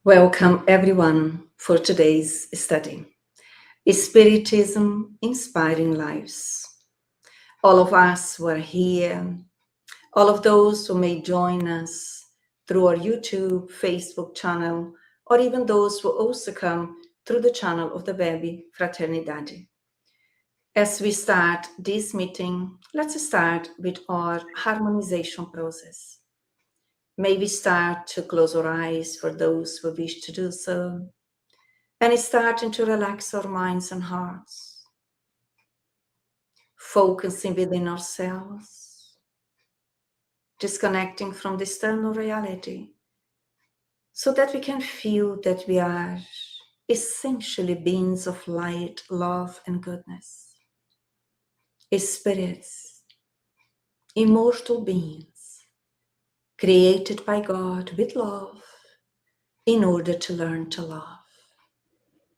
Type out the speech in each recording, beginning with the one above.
Welcome everyone for today's study. Spiritism Inspiring Lives. All of us who are here, all of those who may join us through our YouTube, Facebook channel, or even those who also come through the channel of the Baby Fraternidade. As we start this meeting, let's start with our harmonization process. May we start to close our eyes for those who wish to do so, and starting to relax our minds and hearts, focusing within ourselves, disconnecting from the external reality, so that we can feel that we are essentially beings of light, love, and goodness, spirits, immortal beings, created by God with love in order to learn to love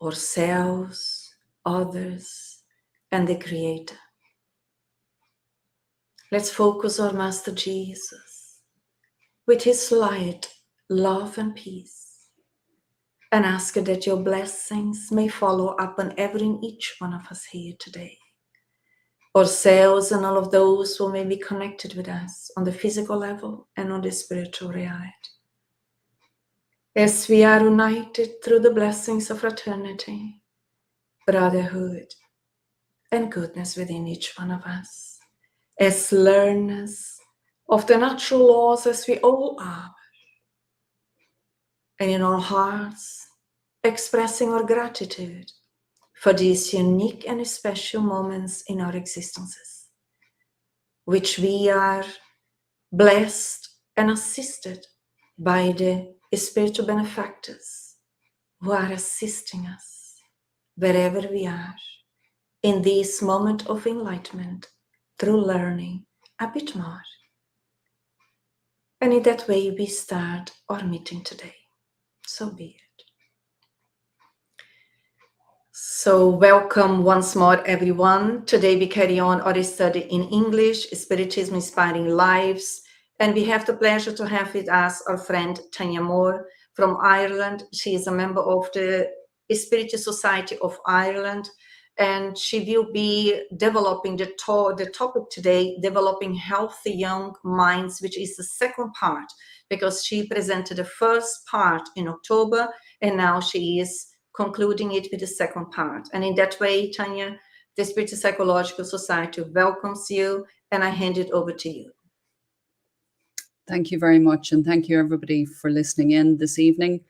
ourselves, others, and the Creator. Let's focus on Master Jesus with his light, love, and peace, and ask that your blessings may follow upon every and each one of us here today, ourselves and all of those who may be connected with us on the physical level and on the spiritual reality. As we are united through the blessings of fraternity, brotherhood, and goodness within each one of us, as learners of the natural laws as we all are, and in our hearts expressing our gratitude for these unique and special moments in our existences, which we are blessed and assisted by the spiritual benefactors who are assisting us wherever we are in this moment of enlightenment through learning a bit more. And in that way we start our meeting today. So be it. So welcome once more everyone. Today we carry on our study in English, Spiritism Inspiring Lives. And we have the pleasure to have with us our friend Tanya from Ireland. She is a member of the Spiritist Society of Ireland. And she will be developing the topic today, developing healthy young minds, which is the second part, because she presented the first part in October, and now she is concluding it with the second part. And in that way, Tanya, the Spiritist Psychological Society welcomes you, and I hand it over to you. Thank you very much, and thank you everybody for listening in this evening.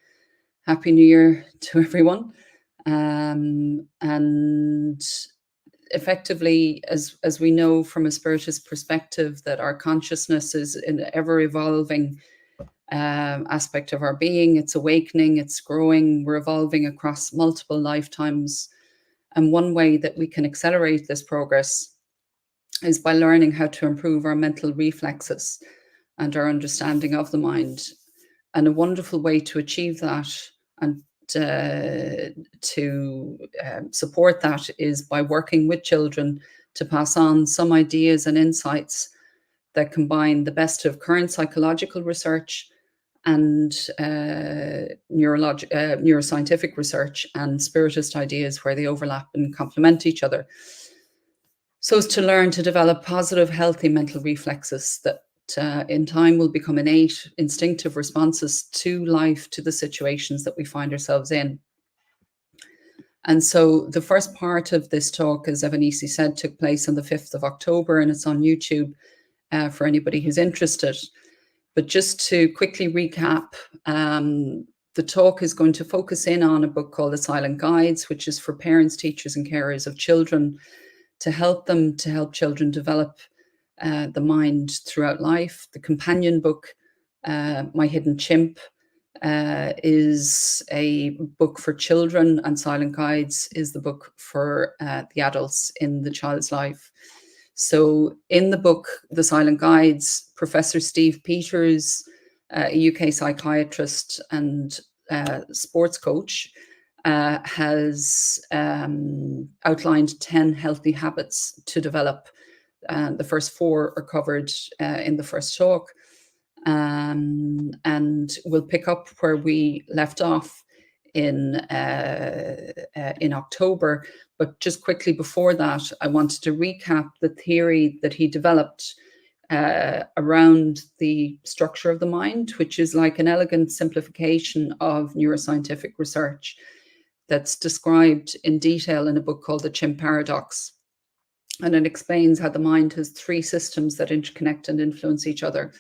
Happy New Year to everyone. And effectively, as we know from a Spiritist perspective, that our consciousness is an ever-evolving aspect of our being. It's awakening, it's growing, we're evolving across multiple lifetimes. And one way that we can accelerate this progress is by learning how to improve our mental reflexes and our understanding of the mind. And a wonderful way to achieve that and to support that is by working with children to pass on some ideas and insights that combine the best of current psychological research and neuroscientific research and Spiritist ideas where they overlap and complement each other, so as to learn to develop positive, healthy mental reflexes that in time will become innate, instinctive responses to life, to the situations that we find ourselves in. And so the first part of this talk, as Evanisi said, took place on the 5th of October, and it's on YouTube for anybody who's interested. But just to quickly recap, the talk is going to focus in on a book called The Silent Guides, which is for parents, teachers, and carers of children to help children develop the mind throughout life. The companion book, My Hidden Chimp, is a book for children, and Silent Guides is the book for the adults in the child's life. So in the book, The Silent Guides, Professor Steve Peters, a UK psychiatrist and sports coach, has outlined 10 healthy habits to develop. The first 4 are covered in the first talk. and we'll pick up where we left off in October. But just quickly before that, I wanted to recap the theory that he developed around the structure of the mind, which is like an elegant simplification of neuroscientific research that's described in detail in a book called The Chimp Paradox. And it explains how the mind has three systems that interconnect and influence each other.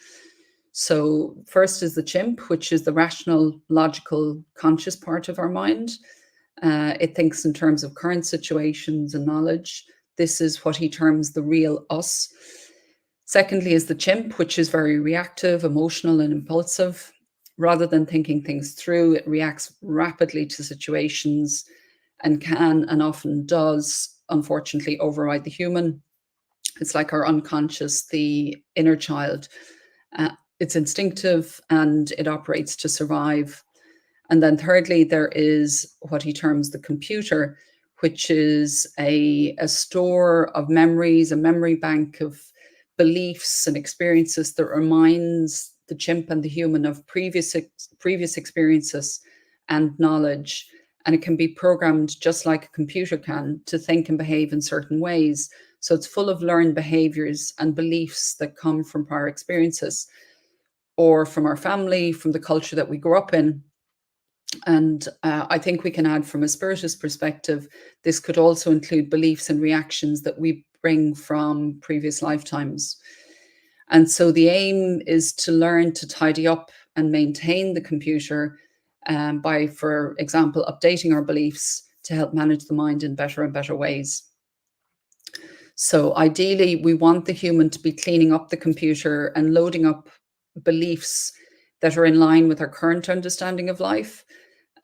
So first is the chimp, which is the rational, logical, conscious part of our mind. It thinks in terms of current situations and knowledge. This is what he terms the real us. Secondly is the chimp, which is very reactive, emotional, and impulsive. Rather than thinking things through, it reacts rapidly to situations and can, and often does, unfortunately, override the human. It's like our unconscious, the inner child. It's instinctive and it operates to survive. And then thirdly, there is what he terms the computer, which is a store of memories, a memory bank of beliefs and experiences that reminds the chimp and the human of previous experiences and knowledge. And it can be programmed just like a computer can to think and behave in certain ways. So it's full of learned behaviors and beliefs that come from prior experiences or from our family, from the culture that we grew up in. And I think we can add from a Spiritist perspective, this could also include beliefs and reactions that we bring from previous lifetimes. And so the aim is to learn to tidy up and maintain the computer by, for example, updating our beliefs to help manage the mind in better and better ways. So ideally, we want the human to be cleaning up the computer and loading up beliefs that are in line with our current understanding of life,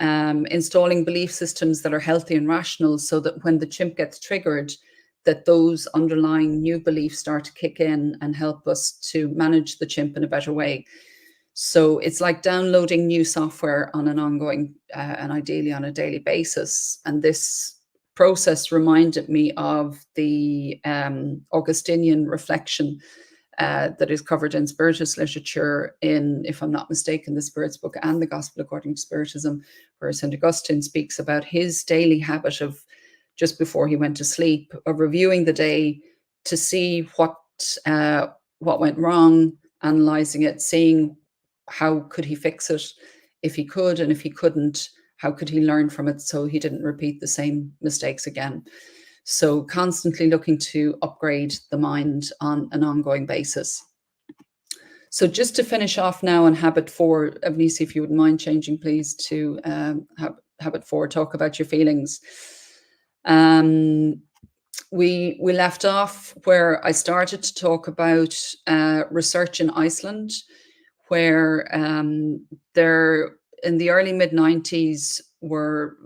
installing belief systems that are healthy and rational so that when the chimp gets triggered, that those underlying new beliefs start to kick in and help us to manage the chimp in a better way. So it's like downloading new software on an ongoing and ideally on a daily basis. And this process reminded me of the Augustinian reflection that is covered in Spiritist literature in, if I'm not mistaken, the Spirits book and the Gospel According to Spiritism, where St. Augustine speaks about his daily habit of, just before he went to sleep, of reviewing the day to see what went wrong, analysing it, seeing how could he fix it if he could, and if he couldn't, how could he learn from it so he didn't repeat the same mistakes again. So constantly looking to upgrade the mind on an ongoing basis. So just to finish off now on habit 4, Avnisi, if you wouldn't mind changing, please, to habit 4, talk about your feelings. We left off where I started to talk about research in Iceland, where there in the early mid-90s were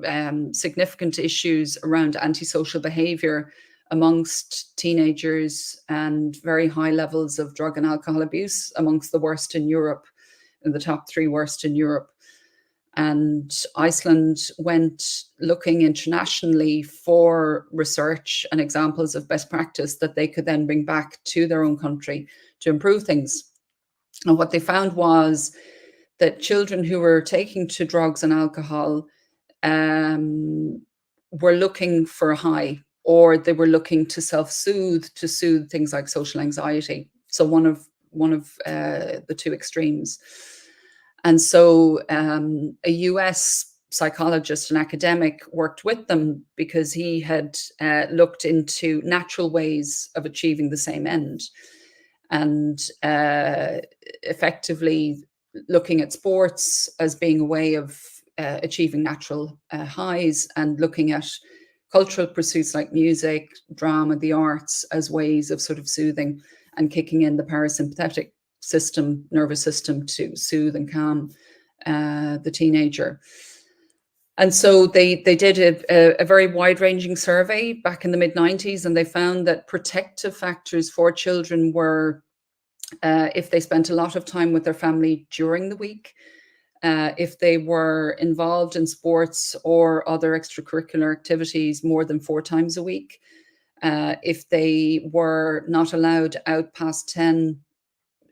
significant issues around antisocial behavior amongst teenagers and very high levels of drug and alcohol abuse, amongst the worst in Europe, in the top 3 worst in Europe. And Iceland went looking internationally for research and examples of best practice that they could then bring back to their own country to improve things. And what they found was that children who were taking to drugs and alcohol were looking for a high, or they were looking to self-soothe, to soothe things like social anxiety. So one of the two extremes. And so a US psychologist and academic worked with them because he had looked into natural ways of achieving the same end, and effectively looking at sports as being a way of achieving natural highs, and looking at cultural pursuits like music, drama, the arts as ways of sort of soothing and kicking in the parasympathetic nervous system to soothe and calm the teenager. And so they did a very wide-ranging survey back in the mid-90s, and they found that protective factors for children were if they spent a lot of time with their family during the week, if they were involved in sports or other extracurricular activities more than 4 times a week, if they were not allowed out past 10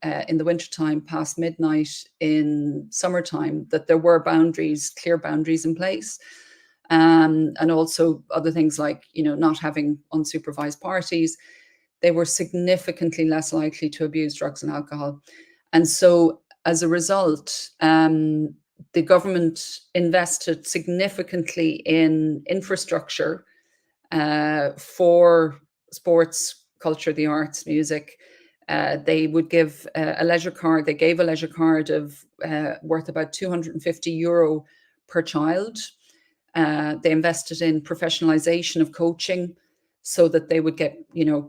in the wintertime past midnight in summertime, that there were clear boundaries in place. And also other things like, not having unsupervised parties. They were significantly less likely to abuse drugs and alcohol. And so as a result, the government invested significantly in infrastructure for sports, culture, the arts, music. They would give a leisure card. They gave a leisure card of worth about €250 per child. They invested in professionalization of coaching so that they would get,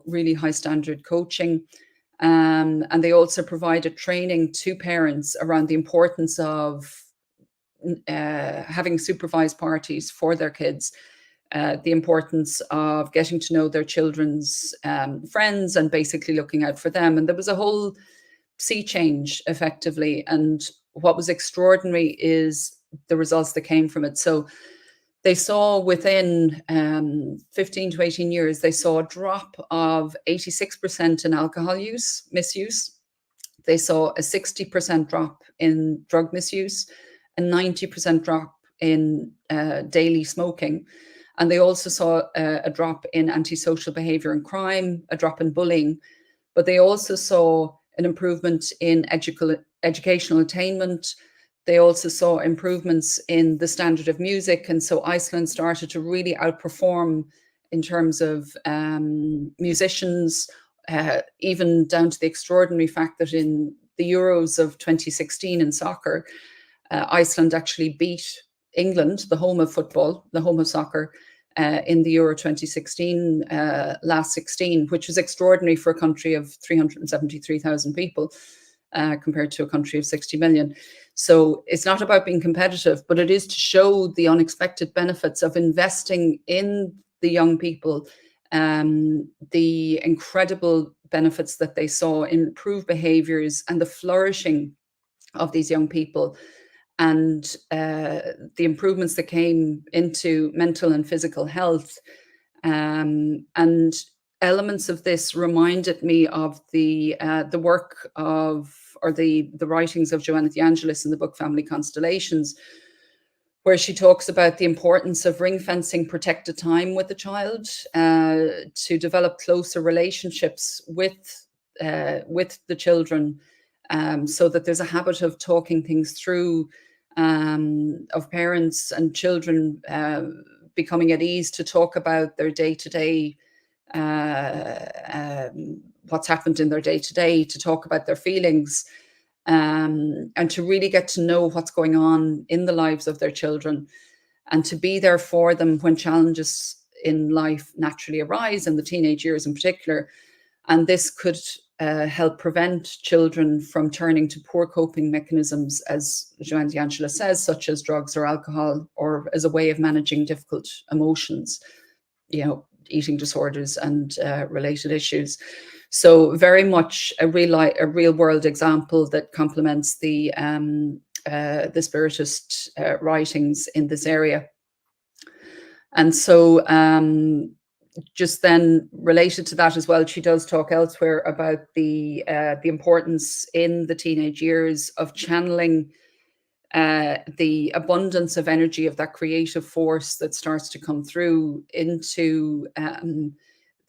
really high standard coaching. And they also provided training to parents around the importance of having supervised parties for their kids, the importance of getting to know their children's friends and basically looking out for them. And there was a whole sea change effectively. And what was extraordinary is the results that came from it. So they saw within 15 to 18 years, they saw a drop of 86% in alcohol misuse. They saw a 60% drop in drug misuse, a 90% drop in daily smoking. And they also saw a drop in antisocial behavior and crime, a drop in bullying. But they also saw an improvement in educational attainment. They also saw improvements in the standard of music. And so Iceland started to really outperform in terms of musicians, even down to the extraordinary fact that in the Euros of 2016 in soccer, Iceland actually beat England, the home of football, the home of soccer, in the Euro 2016 last 16, which was extraordinary for a country of 373,000 people compared to a country of 60 million. So it's not about being competitive, but it is to show the unexpected benefits of investing in the young people, the incredible benefits that they saw in improved behaviors and the flourishing of these young people, and the improvements that came into mental and physical health. And elements of this reminded me of the work of, or the writings of Joanna de Angelis in the book Family Constellations, where she talks about the importance of ring fencing protected time with the child to develop closer relationships with the children, so that there's a habit of talking things through, of parents and children becoming at ease to talk about their day-to-day, what's happened in their day-to-day, to talk about their feelings, and to really get to know what's going on in the lives of their children, and to be there for them when challenges in life naturally arise, in the teenage years in particular. And this could help prevent children from turning to poor coping mechanisms, as Joanna de Angelis says, such as drugs or alcohol, or as a way of managing difficult emotions, eating disorders and related issues. So very much a real world example that complements the Spiritist writings in this area. And so just then related to that as well, she does talk elsewhere about the importance in the teenage years of channeling the abundance of energy of that creative force that starts to come through into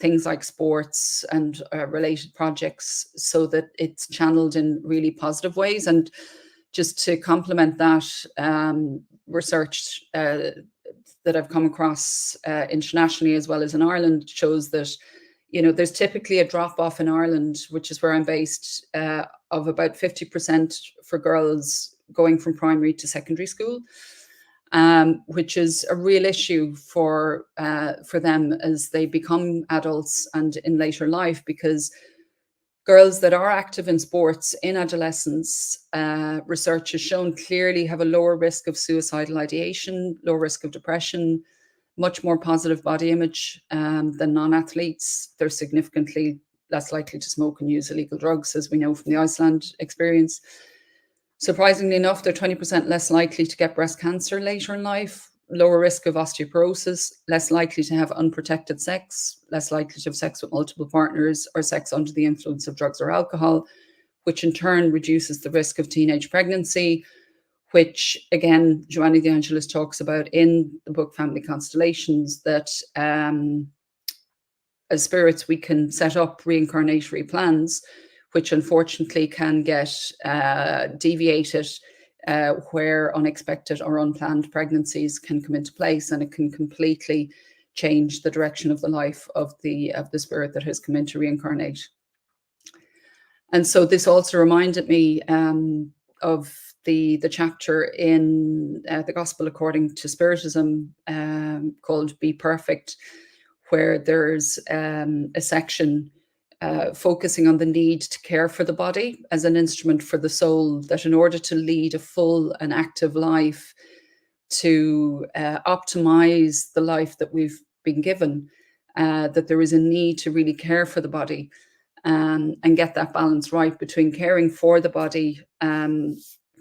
things like sports and related projects, so that it's channeled in really positive ways. And just to complement that, research that I've come across internationally as well as in Ireland shows that, there's typically a drop off in Ireland, which is where I'm based, of about 50% for girls going from primary to secondary school, which is a real issue for them as they become adults and in later life, because girls that are active in sports in adolescence, research has shown clearly have a lower risk of suicidal ideation, low risk of depression, much more positive body image than non-athletes. They're significantly less likely to smoke and use illegal drugs, as we know from the Iceland experience. Surprisingly enough, they're 20% less likely to get breast cancer later in life, lower risk of osteoporosis, less likely to have unprotected sex, less likely to have sex with multiple partners or sex under the influence of drugs or alcohol, which in turn reduces the risk of teenage pregnancy, which again, Joanna de Angelis talks about in the book Family Constellations, that as spirits, we can set up reincarnatory plans, which unfortunately can get deviated where unexpected or unplanned pregnancies can come into place, and it can completely change the direction of the life of the spirit that has come in to reincarnate. And so this also reminded me of the chapter in the Gospel according to Spiritism called Be Perfect, where there's a section focusing on the need to care for the body as an instrument for the soul, that in order to lead a full and active life, to optimize the life that we've been given, that there is a need to really care for the body and get that balance right between caring for the body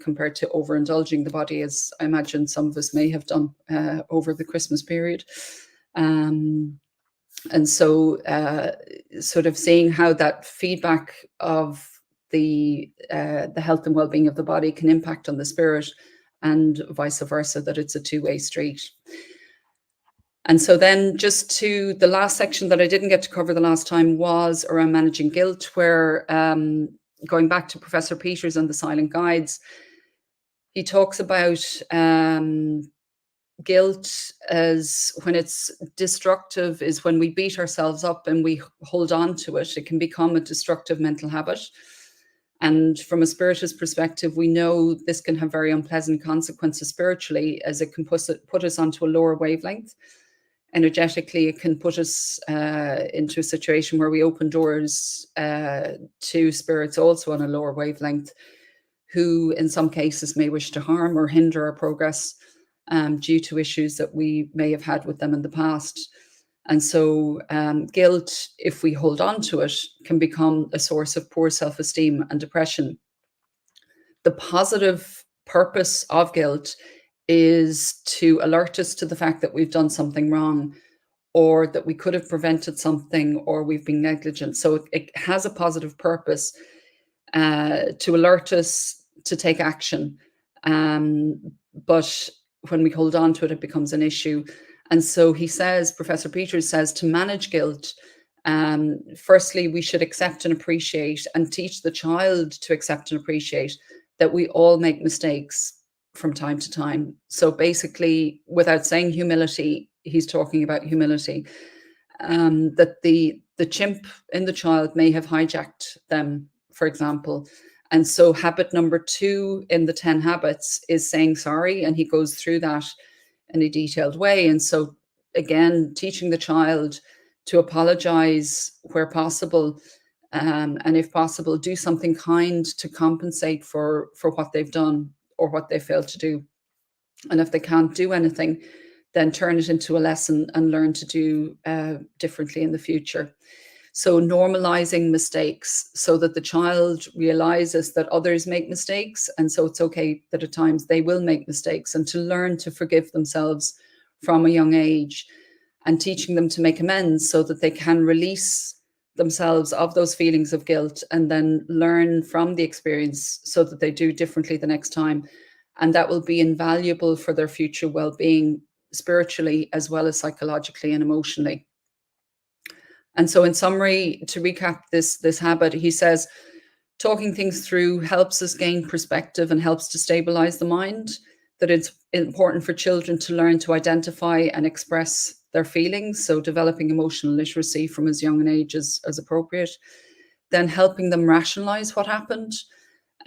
compared to overindulging the body, as I imagine some of us may have done over the Christmas period. And so sort of seeing how that feedback of the health and well-being of the body can impact on the spirit, and vice versa, that it's a two-way street. And so then just to the last section that I didn't get to cover the last time was around managing guilt, where going back to Professor Peters and the Silent Guides, he talks about guilt as when it's destructive is when we beat ourselves up and we hold on to it. It can become a destructive mental habit. And from a spiritist perspective, we know this can have very unpleasant consequences spiritually, as it can put us onto a lower wavelength. Energetically, it can put us into a situation where we open doors to spirits also on a lower wavelength, who in some cases may wish to harm or hinder our progress due to issues that we may have had with them in the past. And so guilt, if we hold on to it, can become a source of poor self-esteem and depression. The positive purpose of guilt is to alert us to the fact that we've done something wrong, or that we could have prevented something, or we've been negligent. So it has a positive purpose to alert us to take action. But when we hold on to it, it becomes an issue. And so he says, Professor Peters says, to manage guilt, firstly, we should accept and appreciate and teach the child to accept and appreciate that we all make mistakes from time to time. So basically, without saying humility, he's talking about humility, that the chimp in the child may have hijacked them, for example. And so habit number 2 in the 10 habits is saying sorry. And he goes through that in a detailed way. And so again, teaching the child to apologize where possible, and if possible, do something kind to compensate for what they've done or what they failed to do. And if they can't do anything, then turn it into a lesson and learn to do differently in the future. So normalizing mistakes so that the child realizes that others make mistakes. And so it's okay that at times they will make mistakes, and to learn to forgive themselves from a young age, and teaching them to make amends so that they can release themselves of those feelings of guilt and then learn from the experience so that they do differently the next time. And that will be invaluable for their future well-being, spiritually as well as psychologically and emotionally. And so in summary, to recap this habit, he says, talking things through helps us gain perspective and helps to stabilize the mind, that it's important for children to learn to identify and express their feelings. So developing emotional literacy from as young an age as appropriate, then helping them rationalize what happened,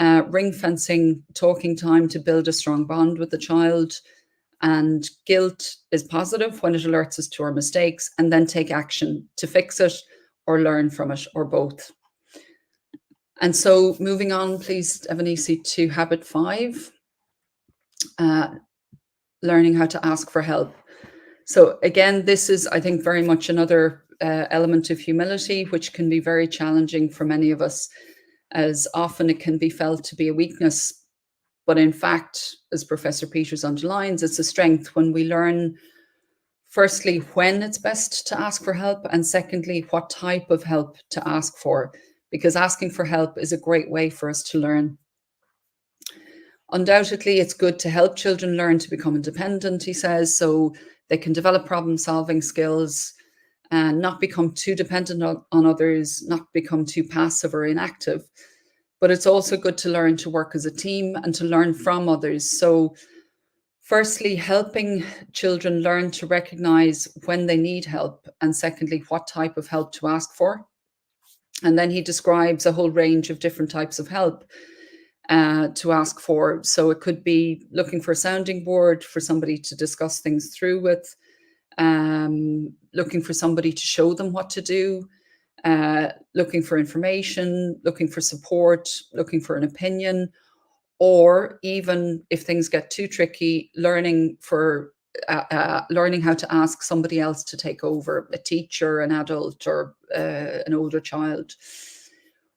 ring fencing talking time to build a strong bond with the child. And guilt is positive when it alerts us to our mistakes, and then take action to fix it or learn from it, or both. And so moving on, please, Evanisi, to habit 5, learning how to ask for help. So again, this is, I think, very much another element of humility, which can be very challenging for many of us, as often it can be felt to be a weakness. But in fact, as Professor Peters underlines, it's a strength when we learn, firstly, when it's best to ask for help, and secondly, what type of help to ask for. because asking for help is a great way for us to learn. Undoubtedly, it's good to help children learn to become independent, he says, so they can develop problem-solving skills and not become too dependent on others, not become too passive or inactive. But it's also good to learn to work as a team and to learn from others. So firstly, helping children learn to recognize when they need help, and secondly, what type of help to ask for. And then he describes a whole range of different types of help to ask for. So it could be looking for a sounding board for somebody to discuss things through with, looking for somebody to show them what to do, looking for information, looking for support, looking for an opinion, or even if things get too tricky, learning how to ask somebody else to take over, a teacher, an adult, or an older child.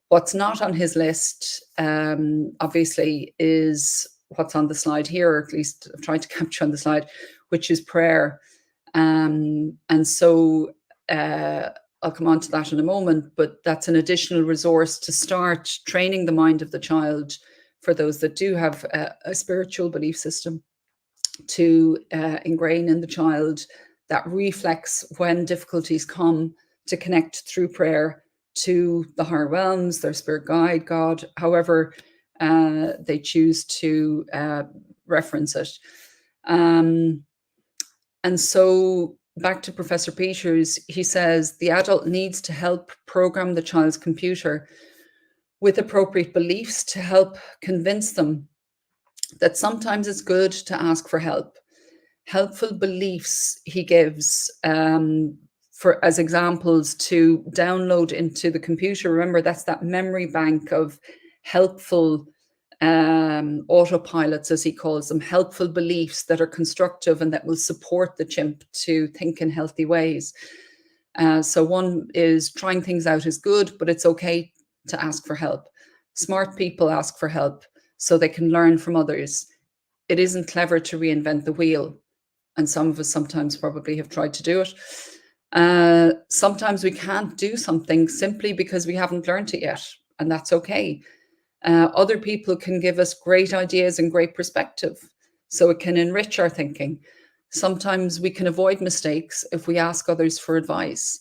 What's not on his list, obviously, is what's on the slide here, or at least I've tried to capture on the slide, which is prayer. And so I'll come on to that in a moment, but that's an additional resource to start training the mind of the child, for those that do have a spiritual belief system, to ingrain in the child that reflex when difficulties come, to connect through prayer to the higher realms, their spirit guide, God, however they choose to reference it. And so back to Professor Peters, he says the adult needs to help program the child's computer with appropriate beliefs to help convince them that sometimes it's good to ask for help. Helpful beliefs he gives for as examples to download into the computer. Remember, that's that memory bank of helpful autopilots, as he calls them, helpful beliefs that are constructive and that will support the chimp to think in healthy ways. So one is trying things out is good, but it's okay to ask for help. Smart people ask for help so they can learn from others. It isn't clever to reinvent the wheel. And some of us sometimes probably have tried to do it. Sometimes we can't do something simply because we haven't learned it yet, and that's okay. Other people can give us great ideas and great perspective, so it can enrich our thinking. Sometimes we can avoid mistakes if we ask others for advice.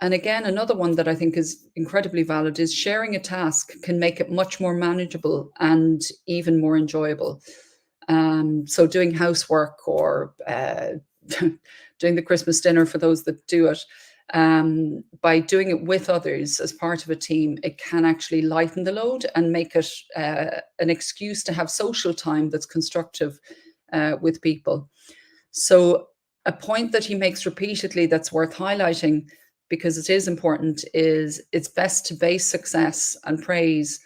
And again, another one that I think is incredibly valid is sharing a task can make it much more manageable and even more enjoyable. So doing housework or doing the Christmas dinner for those that do it, by doing it with others as part of a team, it can actually lighten the load and make it an excuse to have social time that's constructive with people. So a point that he makes repeatedly that's worth highlighting, because it is important, is it's best to base success and praise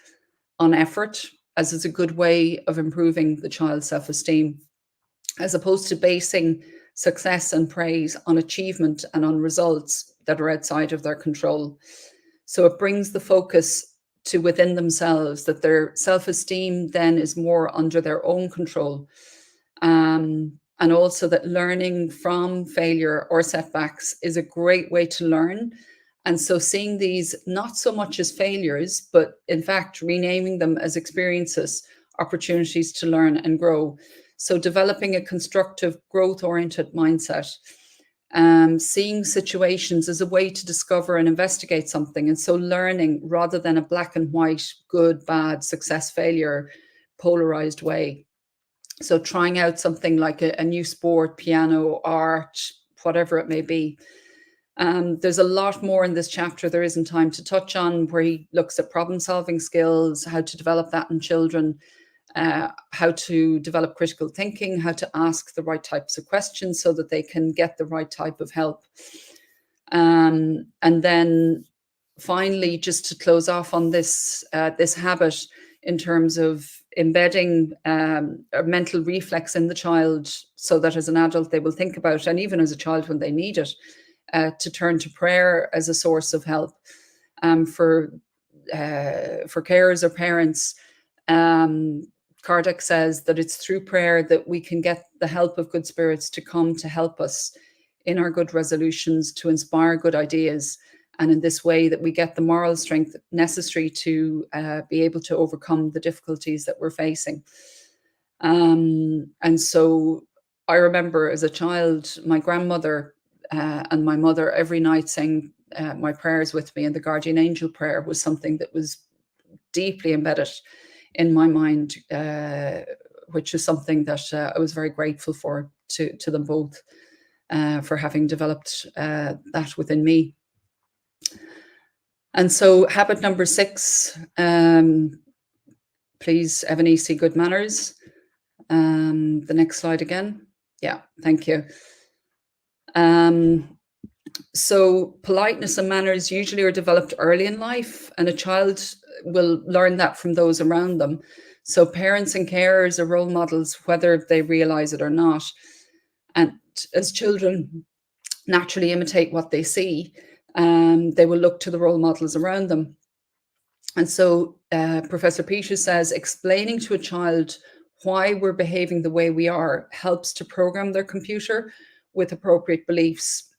on effort, as it's a good way of improving the child's self-esteem, as opposed to basing success and praise on achievement and on results that are outside of their control. So it brings the focus to within themselves, that their self-esteem then is more under their own control. And also that learning from failure or setbacks is a great way to learn. And so seeing these not so much as failures, but in fact, renaming them as experiences, opportunities to learn and grow. So developing a constructive, growth-oriented mindset, seeing situations as a way to discover and investigate something. And so learning rather than a black and white, good, bad, success, failure, polarized way. So trying out something like a new sport, piano, art, whatever it may be. There's a lot more in this chapter there isn't time to touch on, where he looks at problem-solving skills, how to develop that in children, how to develop critical thinking, how to ask the right types of questions so that they can get the right type of help. And then finally, just to close off on this, this habit in terms of embedding a mental reflex in the child, so that as an adult they will think about, and even as a child when they need it, to turn to prayer as a source of help. For carers or parents, Kardec says that it's through prayer that we can get the help of good spirits to come to help us in our good resolutions, to inspire good ideas, And in this way that we get the moral strength necessary to be able to overcome the difficulties that we're facing. And so I remember as a child, my grandmother and my mother every night saying my prayers with me, and the guardian angel prayer was something that was deeply embedded in my mind, which is something that I was very grateful for to them both for having developed that within me. And so habit number 6, please, Evanisi, good manners. The next slide again. Yeah, thank you. So politeness and manners usually are developed early in life, and a child will learn that from those around them. So parents and carers are role models, whether they realize it or not. And as children naturally imitate what they see, they will look to the role models around them. And so Professor Peters says, explaining to a child why we're behaving the way we are helps to program their computer with appropriate beliefs.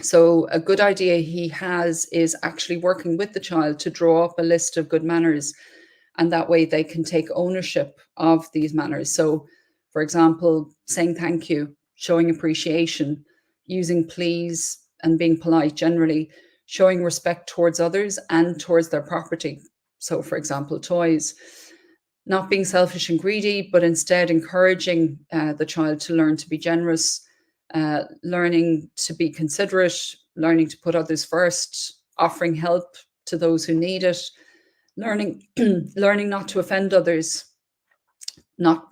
So a good idea he has is actually working with the child to draw up a list of good manners, and that way they can take ownership of these manners. So, for example, saying thank you, showing appreciation, using please, and being polite generally, showing respect towards others and towards their property. So, for example, toys. Not being selfish and greedy, but instead encouraging the child to learn to be generous, learning to be considerate, learning to put others first, offering help to those who need it, learning not to offend others, not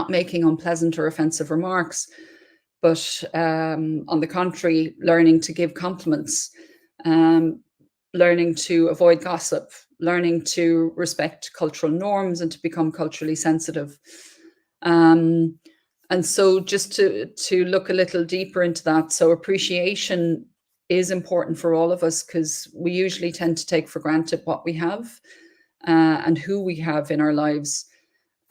making unpleasant or offensive remarks, but on the contrary, learning to give compliments, learning to avoid gossip, learning to respect cultural norms and to become culturally sensitive. And so just to look a little deeper into that, so appreciation is important for all of us, because we usually tend to take for granted what we have and who we have in our lives.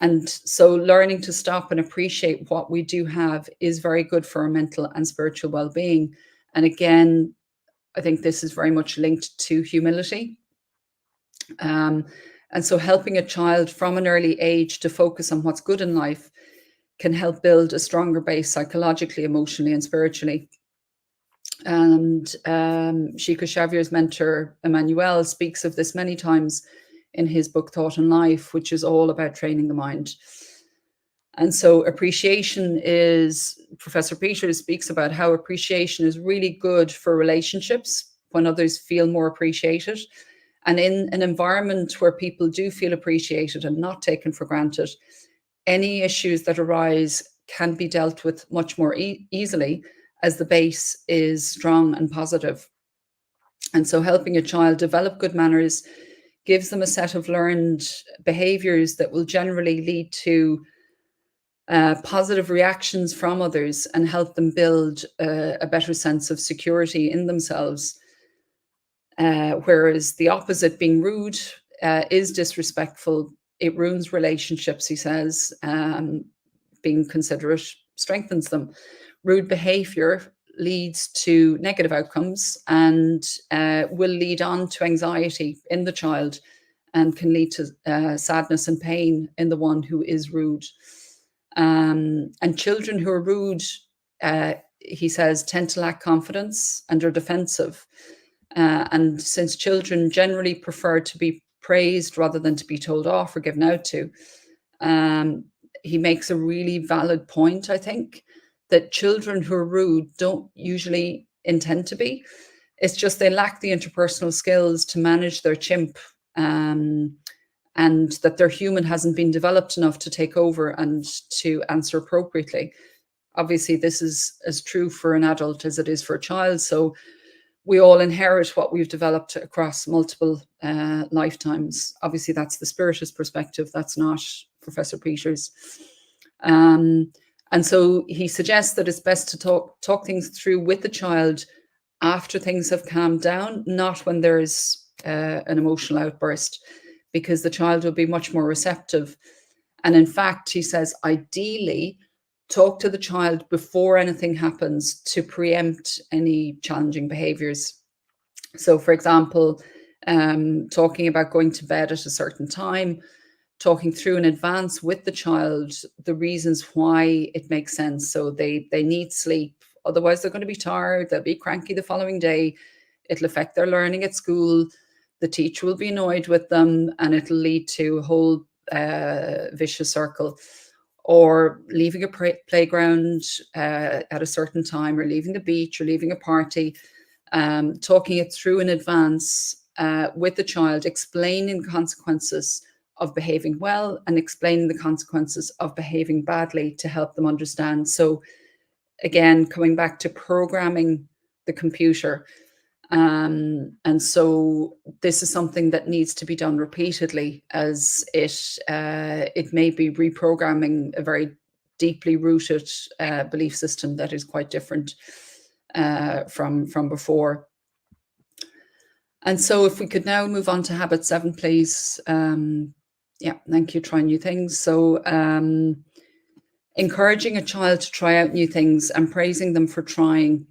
And so learning to stop and appreciate what we do have is very good for our mental and spiritual well-being. And again, I think this is very much linked to humility. And so helping a child from an early age to focus on what's good in life can help build a stronger base psychologically, emotionally, and spiritually. And Chico Xavier's mentor, Emmanuel, speaks of this many times in his book, Thought and Life, which is all about training the mind. And so appreciation is, Professor Peters speaks about how appreciation is really good for relationships when others feel more appreciated. And in an environment where people do feel appreciated and not taken for granted, any issues that arise can be dealt with much more easily, as the base is strong and positive. And so helping a child develop good manners gives them a set of learned behaviors that will generally lead to positive reactions from others and help them build a better sense of security in themselves. Whereas the opposite, being rude, is disrespectful. It ruins relationships, he says. Being considerate strengthens them. Rude behavior leads to negative outcomes and will lead on to anxiety in the child and can lead to sadness and pain in the one who is rude. And children who are rude, he says, tend to lack confidence and are defensive. And since children generally prefer to be praised rather than to be told off or given out to, he makes a really valid point, I think, that children who are rude don't usually intend to be. It's just they lack the interpersonal skills to manage their chimp, and that their human hasn't been developed enough to take over and to answer appropriately. Obviously, this is as true for an adult as it is for a child. So we all inherit what we've developed across multiple lifetimes. Obviously, that's the Spiritist perspective. That's not Professor Peters. And so he suggests that it's best to talk things through with the child after things have calmed down, not when there's an emotional outburst, because the child will be much more receptive. And in fact, he says, ideally, talk to the child before anything happens to preempt any challenging behaviors. So, for example, talking about going to bed at a certain time, talking through in advance with the child the reasons why it makes sense. So they need sleep, otherwise they're going to be tired, they'll be cranky the following day, it'll affect their learning at school, the teacher will be annoyed with them, and it'll lead to a whole vicious circle. Or leaving a playground at a certain time, or leaving the beach, or leaving a party, talking it through in advance with the child, explaining the consequences of behaving well and explaining the consequences of behaving badly to help them understand. So again, coming back to programming the computer. And so this is something that needs to be done repeatedly, as it may be reprogramming a very deeply rooted belief system that is quite different from before. And so if we could now move on to habit 7, please. Yeah, thank you. Try new things. So encouraging a child to try out new things and praising them for trying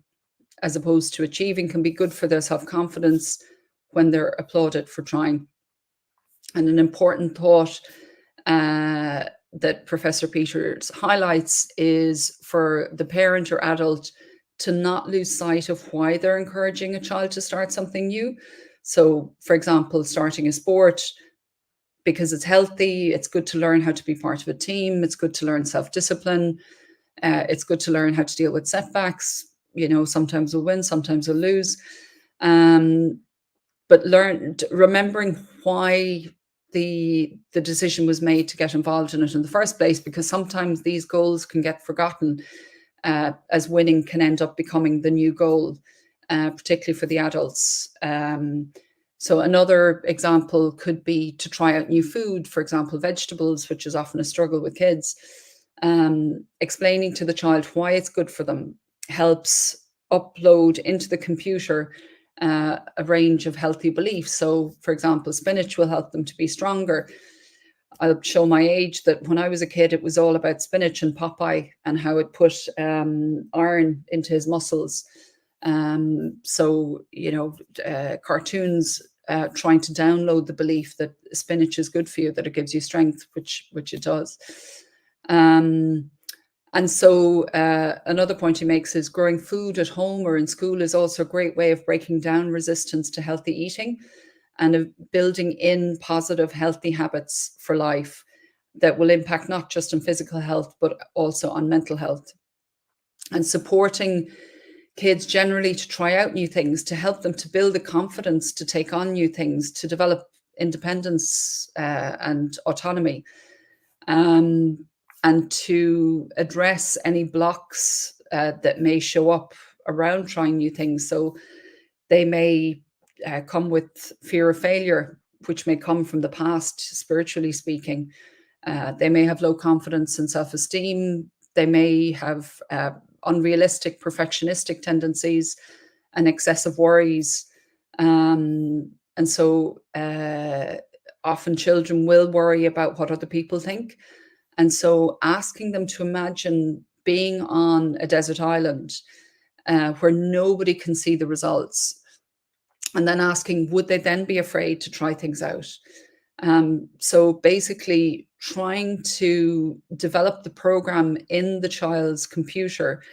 as opposed to achieving can be good for their self-confidence when they're applauded for trying. And an important thought that Professor Peters highlights is for the parent or adult to not lose sight of why they're encouraging a child to start something new. So, for example, starting a sport because it's healthy, it's good to learn how to be part of a team, it's good to learn self-discipline, it's good to learn how to deal with setbacks. You know, sometimes we'll win, sometimes we'll lose. But remembering why the decision was made to get involved in it in the first place, because sometimes these goals can get forgotten as winning can end up becoming the new goal, particularly for the adults. So another example could be to try out new food, for example, vegetables, which is often a struggle with kids. Explaining to the child why it's good for them helps upload into the computer a range of healthy beliefs. So, for example, spinach will help them to be stronger. I'll show my age that when I was a kid, it was all about spinach and Popeye and how it put iron into his muscles. So, you know, cartoons trying to download the belief that spinach is good for you, that it gives you strength, which it does. And so another point he makes is growing food at home or in school is also a great way of breaking down resistance to healthy eating and of building in positive, healthy habits for life that will impact not just on physical health, but also on mental health. And supporting kids generally to try out new things, to help them to build the confidence to take on new things, to develop independence and autonomy. And to address any blocks that may show up around trying new things. So they may come with fear of failure, which may come from the past, spiritually speaking. They may have low confidence and self-esteem. They may have unrealistic, perfectionistic tendencies and excessive worries. And so often children will worry about what other people think. And so asking them to imagine being on a desert island where nobody can see the results, and then asking, would they then be afraid to try things out? So basically trying to develop the program in the child's computer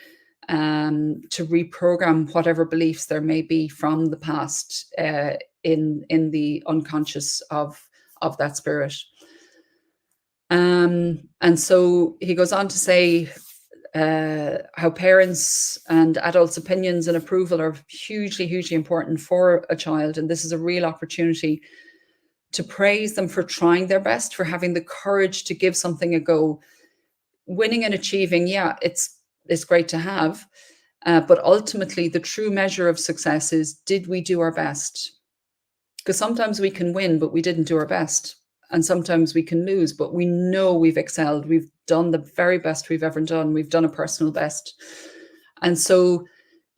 to reprogram whatever beliefs there may be from the past in the unconscious of that spirit. And so he goes on to say how parents and adults' opinions and approval are hugely, hugely important for a child. And this is a real opportunity to praise them for trying their best, for having the courage to give something a go. Winning and achieving, yeah, it's great to have. But ultimately, the true measure of success is, did we do our best? Because sometimes we can win, but we didn't do our best. And sometimes we can lose, but we know we've excelled. We've done the very best we've ever done. We've done a personal best. And so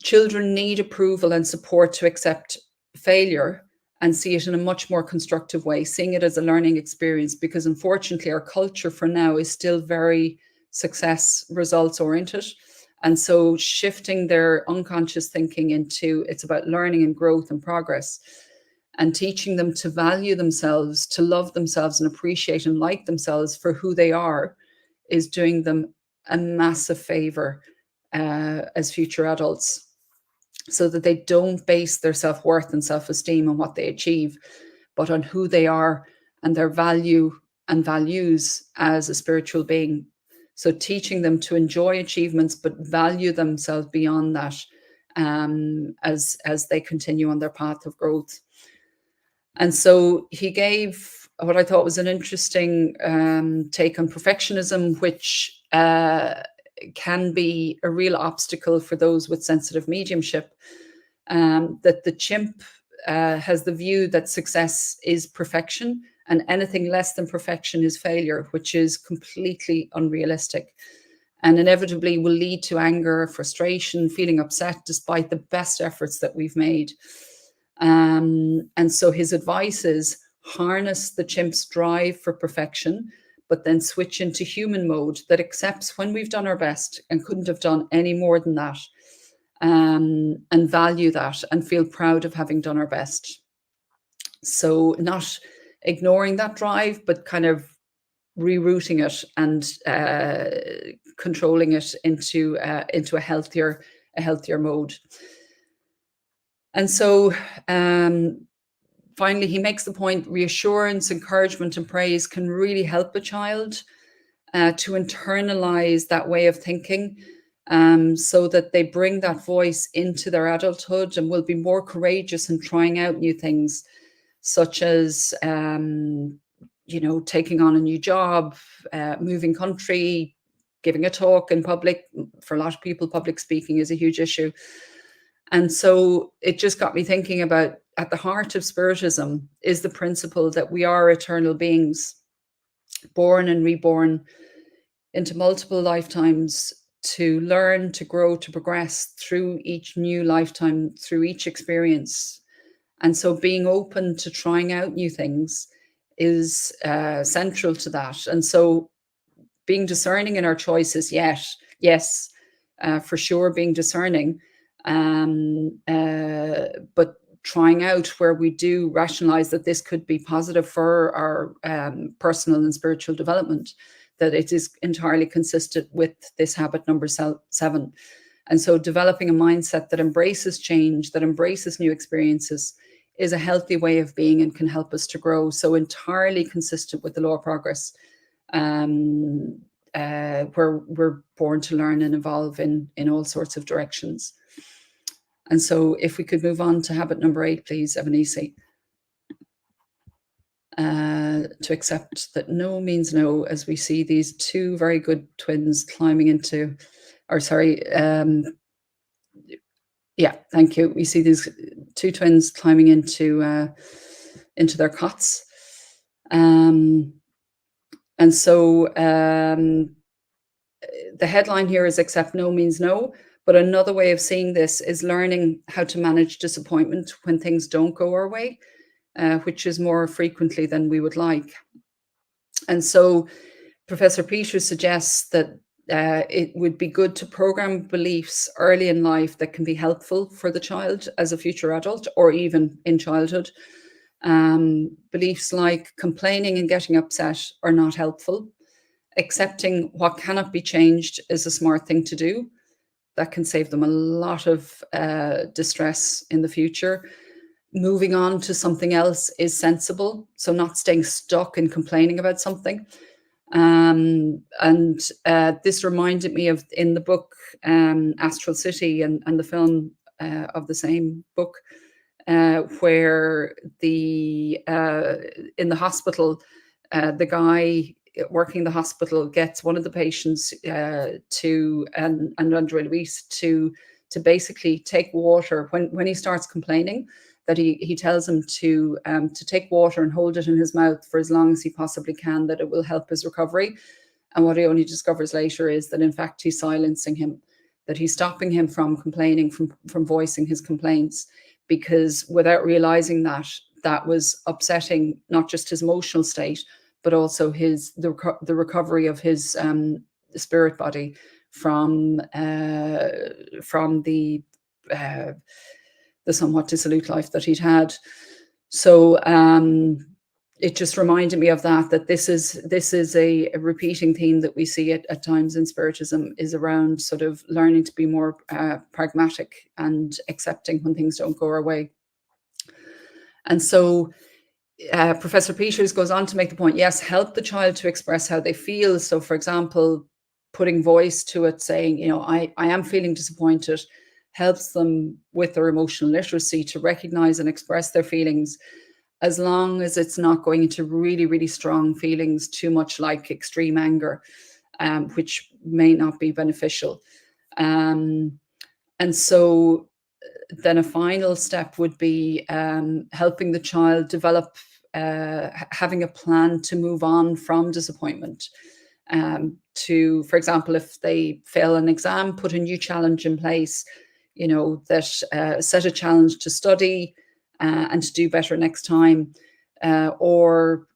children need approval and support to accept failure and see it in a much more constructive way, seeing it as a learning experience, because unfortunately our culture for now is still very success results oriented. And so shifting their unconscious thinking into it's about learning and growth and progress, and teaching them to value themselves, to love themselves and appreciate and like themselves for who they are, is doing them a massive favor as future adults, so that they don't base their self-worth and self-esteem on what they achieve, but on who they are and their value and values as a spiritual being. So teaching them to enjoy achievements, but value themselves beyond that, as they continue on their path of growth. And so he gave what I thought was an interesting take on perfectionism, which can be a real obstacle for those with sensitive mediumship. That the chimp has the view that success is perfection, and anything less than perfection is failure, which is completely unrealistic, and inevitably will lead to anger, frustration, feeling upset despite the best efforts that we've made. And so his advice is harness the chimp's drive for perfection, but then switch into human mode that accepts when we've done our best and couldn't have done any more than that, and value that and feel proud of having done our best. So not ignoring that drive, but kind of rerouting it and controlling it into a healthier mode. And so finally, he makes the point, reassurance, encouragement, and praise can really help a child to internalize that way of thinking, so that they bring that voice into their adulthood and will be more courageous in trying out new things, such as, taking on a new job, moving country, giving a talk in public. For a lot of people, public speaking is a huge issue. And so it just got me thinking about, at the heart of Spiritism is the principle that we are eternal beings, born and reborn into multiple lifetimes to learn, to grow, to progress through each new lifetime, through each experience. And so being open to trying out new things is central to that. And so being discerning in our choices, yes, for sure, being discerning, but trying out where we do rationalize that this could be positive for our personal and spiritual development, that it is entirely consistent with this habit number 7. And so developing a mindset that embraces change, that embraces new experiences, is a healthy way of being and can help us to grow. So entirely consistent with the law of progress, where we're born to learn and evolve in all sorts of directions. And so if we could move on to habit number 8, please, Evanisi. To accept that no means no, as we see these two very good twins climbing into, thank you. We see these two twins climbing into their cots. And so the headline here is accept no means no. But another way of seeing this is learning how to manage disappointment when things don't go our way, which is more frequently than we would like. And so Professor Peters suggests that it would be good to program beliefs early in life that can be helpful for the child as a future adult, or even in childhood. Beliefs like complaining and getting upset are not helpful. Accepting what cannot be changed is a smart thing to do. That can save them a lot of distress in the future. Moving on to something else is sensible. So not staying stuck and complaining about something. This reminded me of, in the book Astral City and the film of the same book, where in the hospital, the guy working the hospital gets one of the patients and Andre Luis to basically take water when he starts complaining, that he tells him to take water and hold it in his mouth for as long as he possibly can, that it will help his recovery. And what he only discovers later is that in fact he's silencing him, that he's stopping him from complaining, from voicing his complaints, because without realizing that was upsetting not just his emotional state, but also the recovery of his spirit body from the somewhat dissolute life that he'd had. So it just reminded me of that this is a repeating theme that we see at times in Spiritism, is around sort of learning to be more pragmatic and accepting when things don't go our way. And so Professor Peters goes on to make the point, yes, help the child to express how they feel. So, for example, putting voice to it, saying, you know, I am feeling disappointed, helps them with their emotional literacy to recognize and express their feelings, as long as it's not going into really, really strong feelings, too much like extreme anger, which may not be beneficial. And so then a final step would be helping the child develop, having a plan to move on from disappointment. To, for example, if they fail an exam, put a new challenge in place, you know, that set a challenge to study and to do better next time, or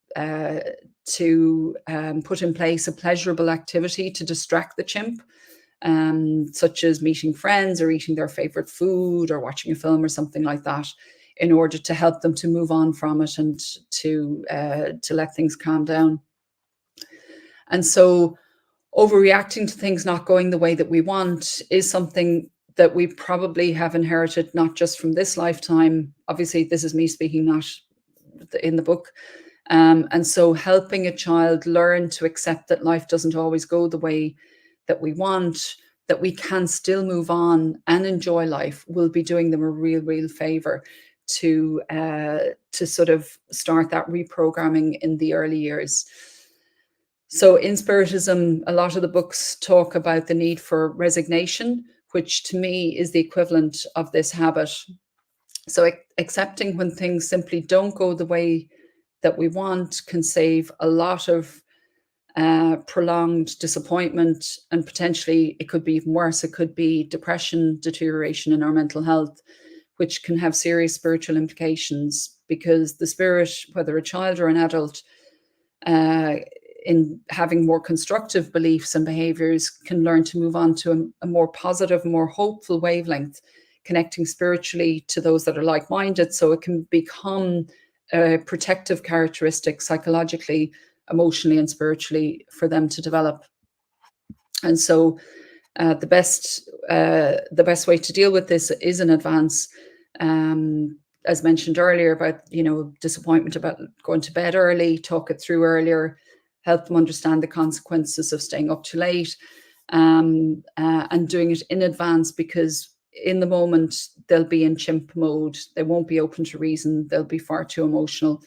to put in place a pleasurable activity to distract the chimp, such as meeting friends or eating their favorite food or watching a film or something like that, in order to help them to move on from it and to let things calm down. And so overreacting to things not going the way that we want is something that we probably have inherited, not just from this lifetime. Obviously, this is me speaking, not in the book. And so helping a child learn to accept that life doesn't always go the way that we want, that we can still move on and enjoy life, will be doing them a real favor to sort of start that reprogramming in the early years. So in Spiritism, a lot of the books talk about the need for resignation, which to me is the equivalent of this habit. So accepting when things simply don't go the way that we want can save a lot of prolonged disappointment, and potentially it could be even worse. It could be depression, deterioration in our mental health, which can have serious spiritual implications, because the spirit, whether a child or an adult, in having more constructive beliefs and behaviors, can learn to move on to a more positive, more hopeful wavelength, connecting spiritually to those that are like-minded. So it can become a protective characteristic psychologically, emotionally, and spiritually for them to develop. And so the best way to deal with this is in advance. As mentioned earlier, about, you know, disappointment about going to bed early, talk it through earlier, help them understand the consequences of staying up too late, and doing it in advance, because in the moment they'll be in chimp mode, they won't be open to reason, they'll be far too emotional.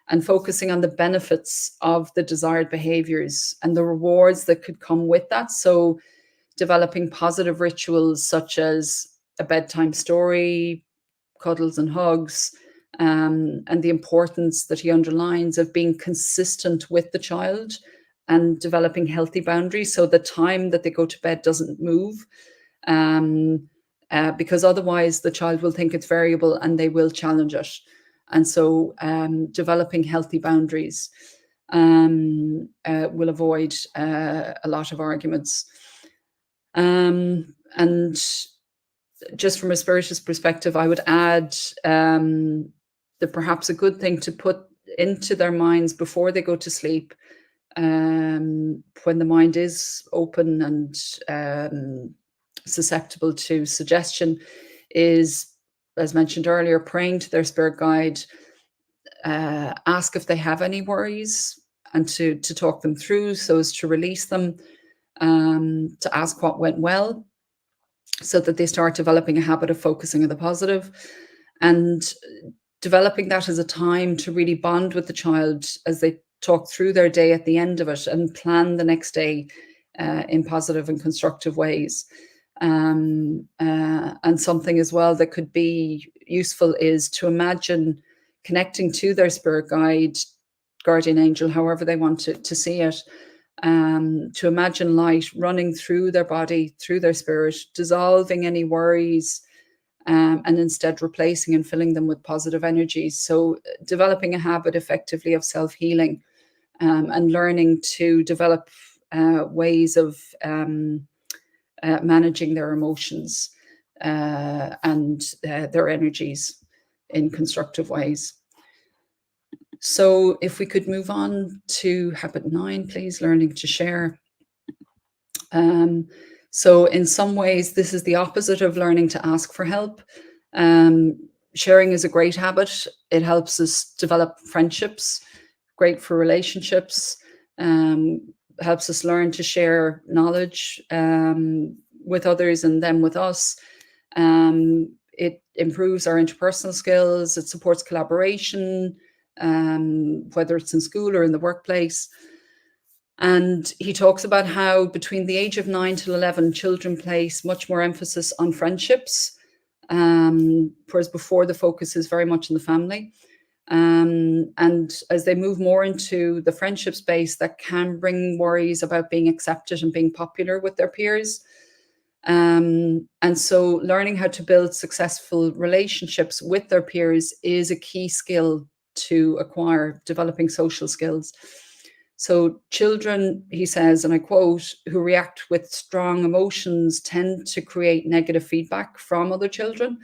And focusing on the benefits of the desired behaviors and the rewards that could come with that. So developing positive rituals such as a bedtime story, cuddles and hugs, and the importance that he underlines of being consistent with the child and developing healthy boundaries, so the time that they go to bed doesn't move, because otherwise the child will think it's variable and they will challenge it. And so developing healthy boundaries will avoid a lot of arguments. And just from a Spiritist perspective, I would add that perhaps a good thing to put into their minds before they go to sleep, when the mind is open and susceptible to suggestion, is, as mentioned earlier, praying to their spirit guide, ask if they have any worries and to talk them through so as to release them, to ask what went well, so that they start developing a habit of focusing on the positive, and developing that as a time to really bond with the child as they talk through their day at the end of it and plan the next day in positive and constructive ways. And something as well that could be useful is to imagine connecting to their spirit guide, guardian angel, however they want to see it, to imagine light running through their body, through their spirit, dissolving any worries, and instead replacing and filling them with positive energies. So developing a habit effectively of self-healing, and learning to develop ways of managing their emotions and their energies in constructive ways. So if we could move on to habit 9, please, learning to share. So in some ways, this is the opposite of learning to ask for help. Sharing is a great habit. It helps us develop friendships, great for relationships, helps us learn to share knowledge with others and them with us. It improves our interpersonal skills. It supports collaboration, whether it's in school or in the workplace. And he talks about how between the age of 9 to 11, children place much more emphasis on friendships, whereas before the focus is very much in the family. And as they move more into the friendship space, that can bring worries about being accepted and being popular with their peers. And so learning how to build successful relationships with their peers is a key skill to acquire, developing social skills. So children, he says, and I quote, who react with strong emotions tend to create negative feedback from other children.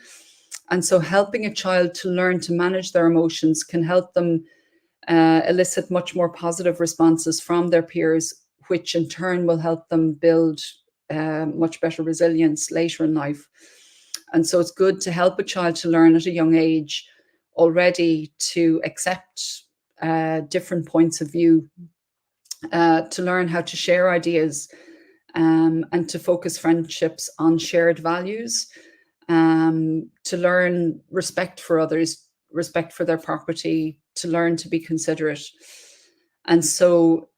And so helping a child to learn to manage their emotions can help them elicit much more positive responses from their peers, which in turn will help them build much better resilience later in life. And so it's good to help a child to learn at a young age already to accept different points of view, to learn how to share ideas, and to focus friendships on shared values, to learn respect for others, respect for their property, to learn to be considerate. And so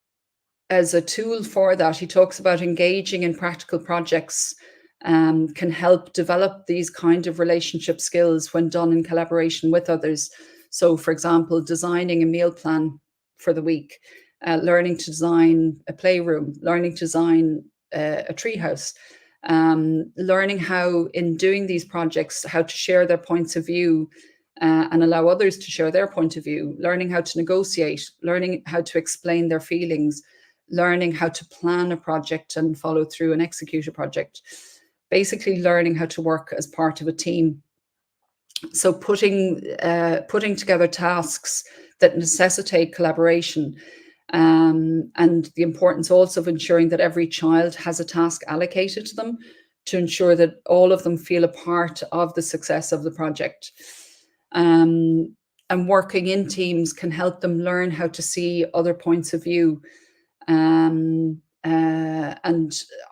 as a tool for that, he talks about engaging in practical projects can help develop these kind of relationship skills when done in collaboration with others. So, for example, designing a meal plan for the week, learning to design a playroom, learning to design a treehouse, learning how, in doing these projects, how to share their points of view and allow others to share their point of view, learning how to negotiate, learning how to explain their feelings, learning how to plan a project and follow through and execute a project. Basically learning how to work as part of a team. So putting together tasks that necessitate collaboration, and the importance also of ensuring that every child has a task allocated to them to ensure that all of them feel a part of the success of the project. And working in teams can help them learn how to see other points of view, and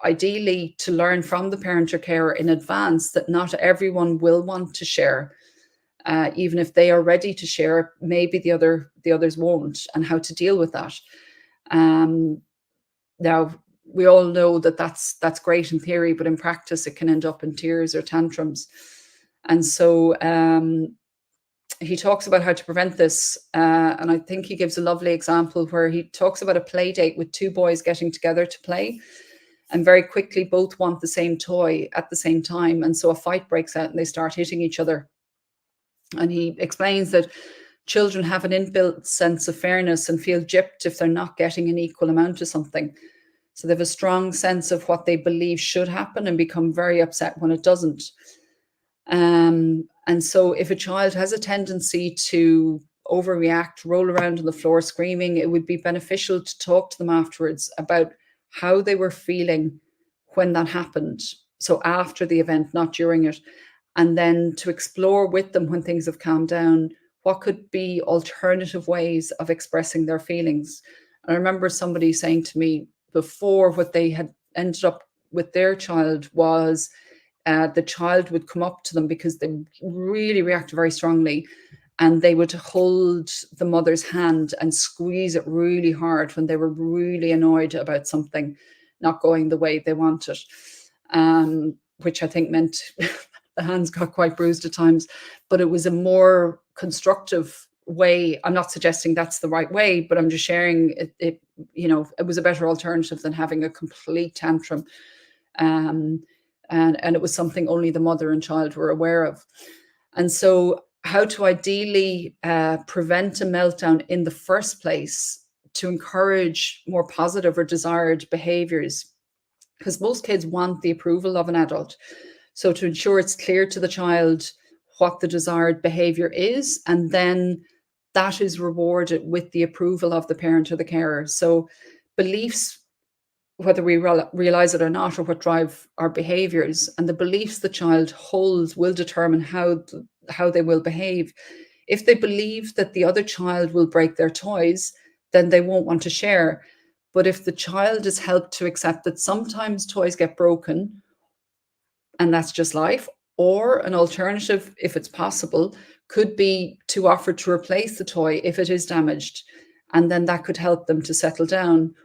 ideally to learn from the parent or carer in advance that not everyone will want to share. Even if they are ready to share, maybe the others won't, and how to deal with that. Now, we all know that that's great in theory, but in practice it can end up in tears or tantrums. And so he talks about how to prevent this, and I think he gives a lovely example where he talks about a play date with two boys getting together to play, and very quickly both want the same toy at the same time, and so a fight breaks out and they start hitting each other. And he explains that children have an inbuilt sense of fairness and feel gypped if they're not getting an equal amount of something. So they have a strong sense of what they believe should happen and become very upset when it doesn't. And so if a child has a tendency to overreact, roll around on the floor screaming, it would be beneficial to talk to them afterwards about how they were feeling when that happened. So after the event, not during it. And then to explore with them when things have calmed down, what could be alternative ways of expressing their feelings. And I remember somebody saying to me before, what they had ended up with their child was the child would come up to them because they really reacted very strongly, and they would hold the mother's hand and squeeze it really hard when they were really annoyed about something not going the way they wanted, which I think meant the hands got quite bruised at times, but it was a more constructive way. I'm not suggesting that's the right way, but I'm just sharing it was a better alternative than having a complete tantrum. And it was something only the mother and child were aware of. And so how to ideally prevent a meltdown in the first place to encourage more positive or desired behaviors because most kids want the approval of an adult. So to ensure it's clear to the child what the desired behavior is, and then that is rewarded with the approval of the parent or the carer. So beliefs, whether we realize it or not, or what drive our behaviors, and the beliefs the child holds will determine how they will behave. If they believe that the other child will break their toys, then they won't want to share. But if the child is helped to accept that sometimes toys get broken and that's just life, or an alternative, if it's possible, could be to offer to replace the toy if it is damaged, and then that could help them to settle down.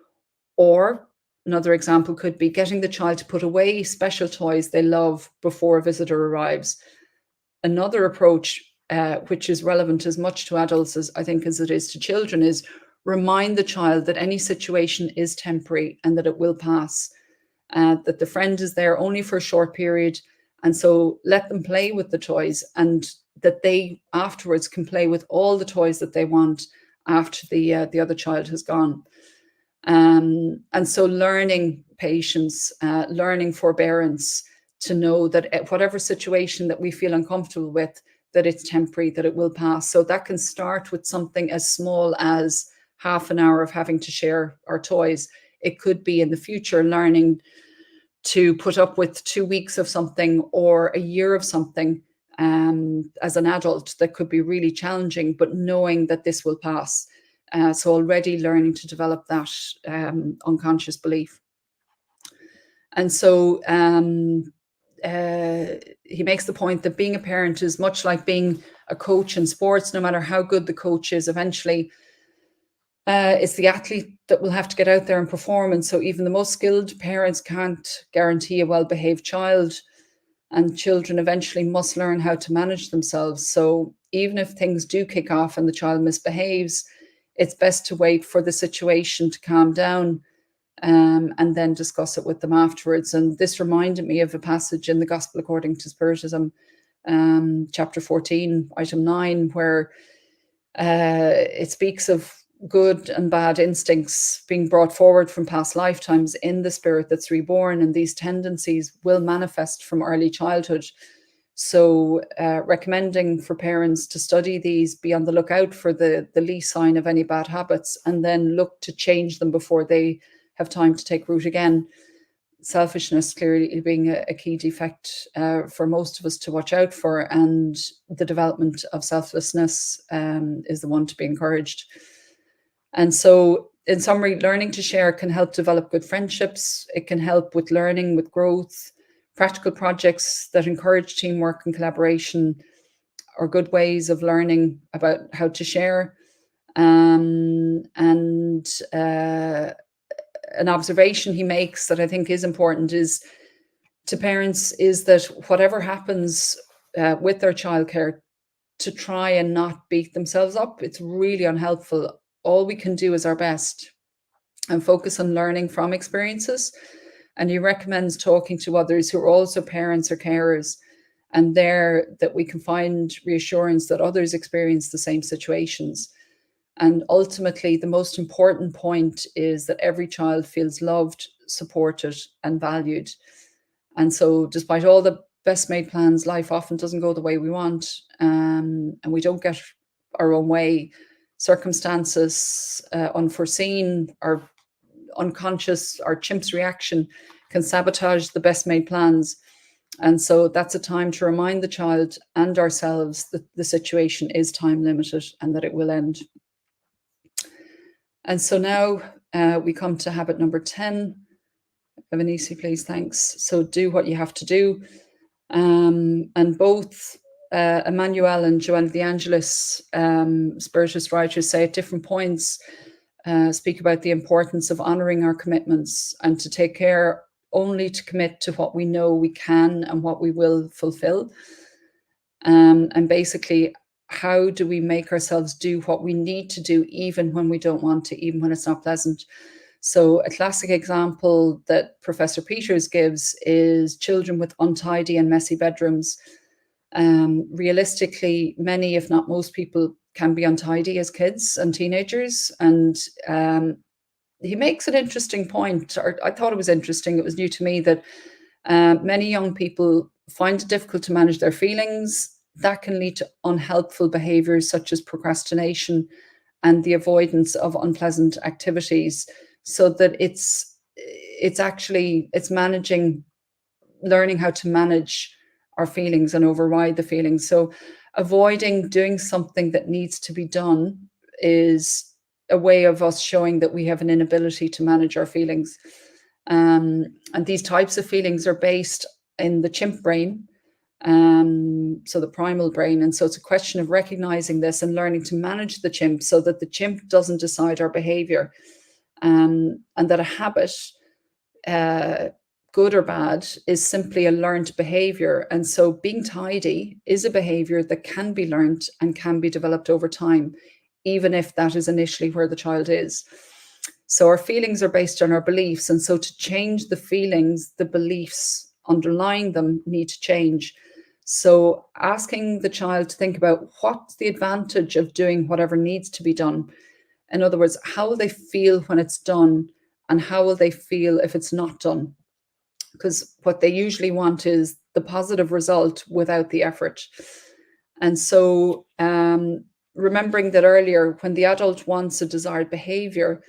Or another example could be getting the child to put away special toys they love before a visitor arrives. Another approach, which is relevant as much to adults as I think as it is to children, is remind the child that any situation is temporary and that it will pass, that the friend is there only for a short period. And so let them play with the toys, and that they afterwards can play with all the toys that they want after the other child has gone. And so learning patience, learning forbearance, to know that whatever situation that we feel uncomfortable with, that it's temporary, that it will pass. So that can start with something as small as half an hour of having to share our toys. It could be in the future learning to put up with 2 weeks of something or a year of something as an adult that could be really challenging, but knowing that this will pass. So already learning to develop that unconscious belief. And so he makes the point that being a parent is much like being a coach in sports. No matter how good the coach is, eventually it's the athlete that will have to get out there and perform. And so even the most skilled parents can't guarantee a well-behaved child, and children eventually must learn how to manage themselves. So even if things do kick off and the child misbehaves, it's best to wait for the situation to calm down and then discuss it with them afterwards. And this reminded me of a passage in the Gospel according to Spiritism, chapter 14, item 9, where it speaks of good and bad instincts being brought forward from past lifetimes in the spirit that's reborn, and these tendencies will manifest from early childhood. So recommending for parents to study these, be on the lookout for the least sign of any bad habits, and then look to change them before they have time to take root again. Selfishness clearly being a key defect for most of us to watch out for, and the development of selflessness is the one to be encouraged. And so, in summary, learning to share can help develop good friendships. It can help with learning, with growth. Practical projects that encourage teamwork and collaboration are good ways of learning about how to share. And an observation he makes that I think is important is to parents is that whatever happens with their childcare, to try and not beat themselves up. It's really unhelpful. All we can do is our best and focus on learning from experiences. And he recommends talking to others who are also parents or carers, and there that we can find reassurance that others experience the same situations. And ultimately, the most important point is that every child feels loved, supported, and valued. And so despite all the best made plans, life often doesn't go the way we want, and we don't get our own way. Circumstances, unforeseen, or unconscious, our chimp's reaction can sabotage the best made plans. And so that's a time to remind the child and ourselves that the situation is time limited and that it will end. And so now we come to habit number 10. Evanisi, please, thanks. So do what you have to do. And both Emmanuel and Joanna de Angelis, Spiritist writers, say at different points, speak about the importance of honouring our commitments and to take care only to commit to what we know we can and what we will fulfill. And basically, how do we make ourselves do what we need to do even when we don't want to, even when it's not pleasant? So a classic example that Professor Peters gives is children with untidy and messy bedrooms. Realistically, many, if not most people, can be untidy as kids and teenagers. And he makes an interesting point, or I thought it was interesting, it was new to me, that many young people find it difficult to manage their feelings. That can lead to unhelpful behaviors such as procrastination and the avoidance of unpleasant activities. So that it's managing, learning how to manage our feelings and override the feelings. So avoiding doing something that needs to be done is a way of us showing that we have an inability to manage our feelings. And these types of feelings are based in the chimp brain, so the primal brain. And so it's a question of recognizing this and learning to manage the chimp so that the chimp doesn't decide our behavior, and that a habit, good or bad, is simply a learned behavior. And so being tidy is a behavior that can be learned and can be developed over time, even if that is initially where the child is. So our feelings are based on our beliefs. And so to change the feelings, the beliefs underlying them need to change. So asking the child to think about what's the advantage of doing whatever needs to be done. In other words, how will they feel when it's done, and how will they feel if it's not done? Because what they usually want is the positive result without the effort. And so remembering that earlier, when the adult wants a desired behavior,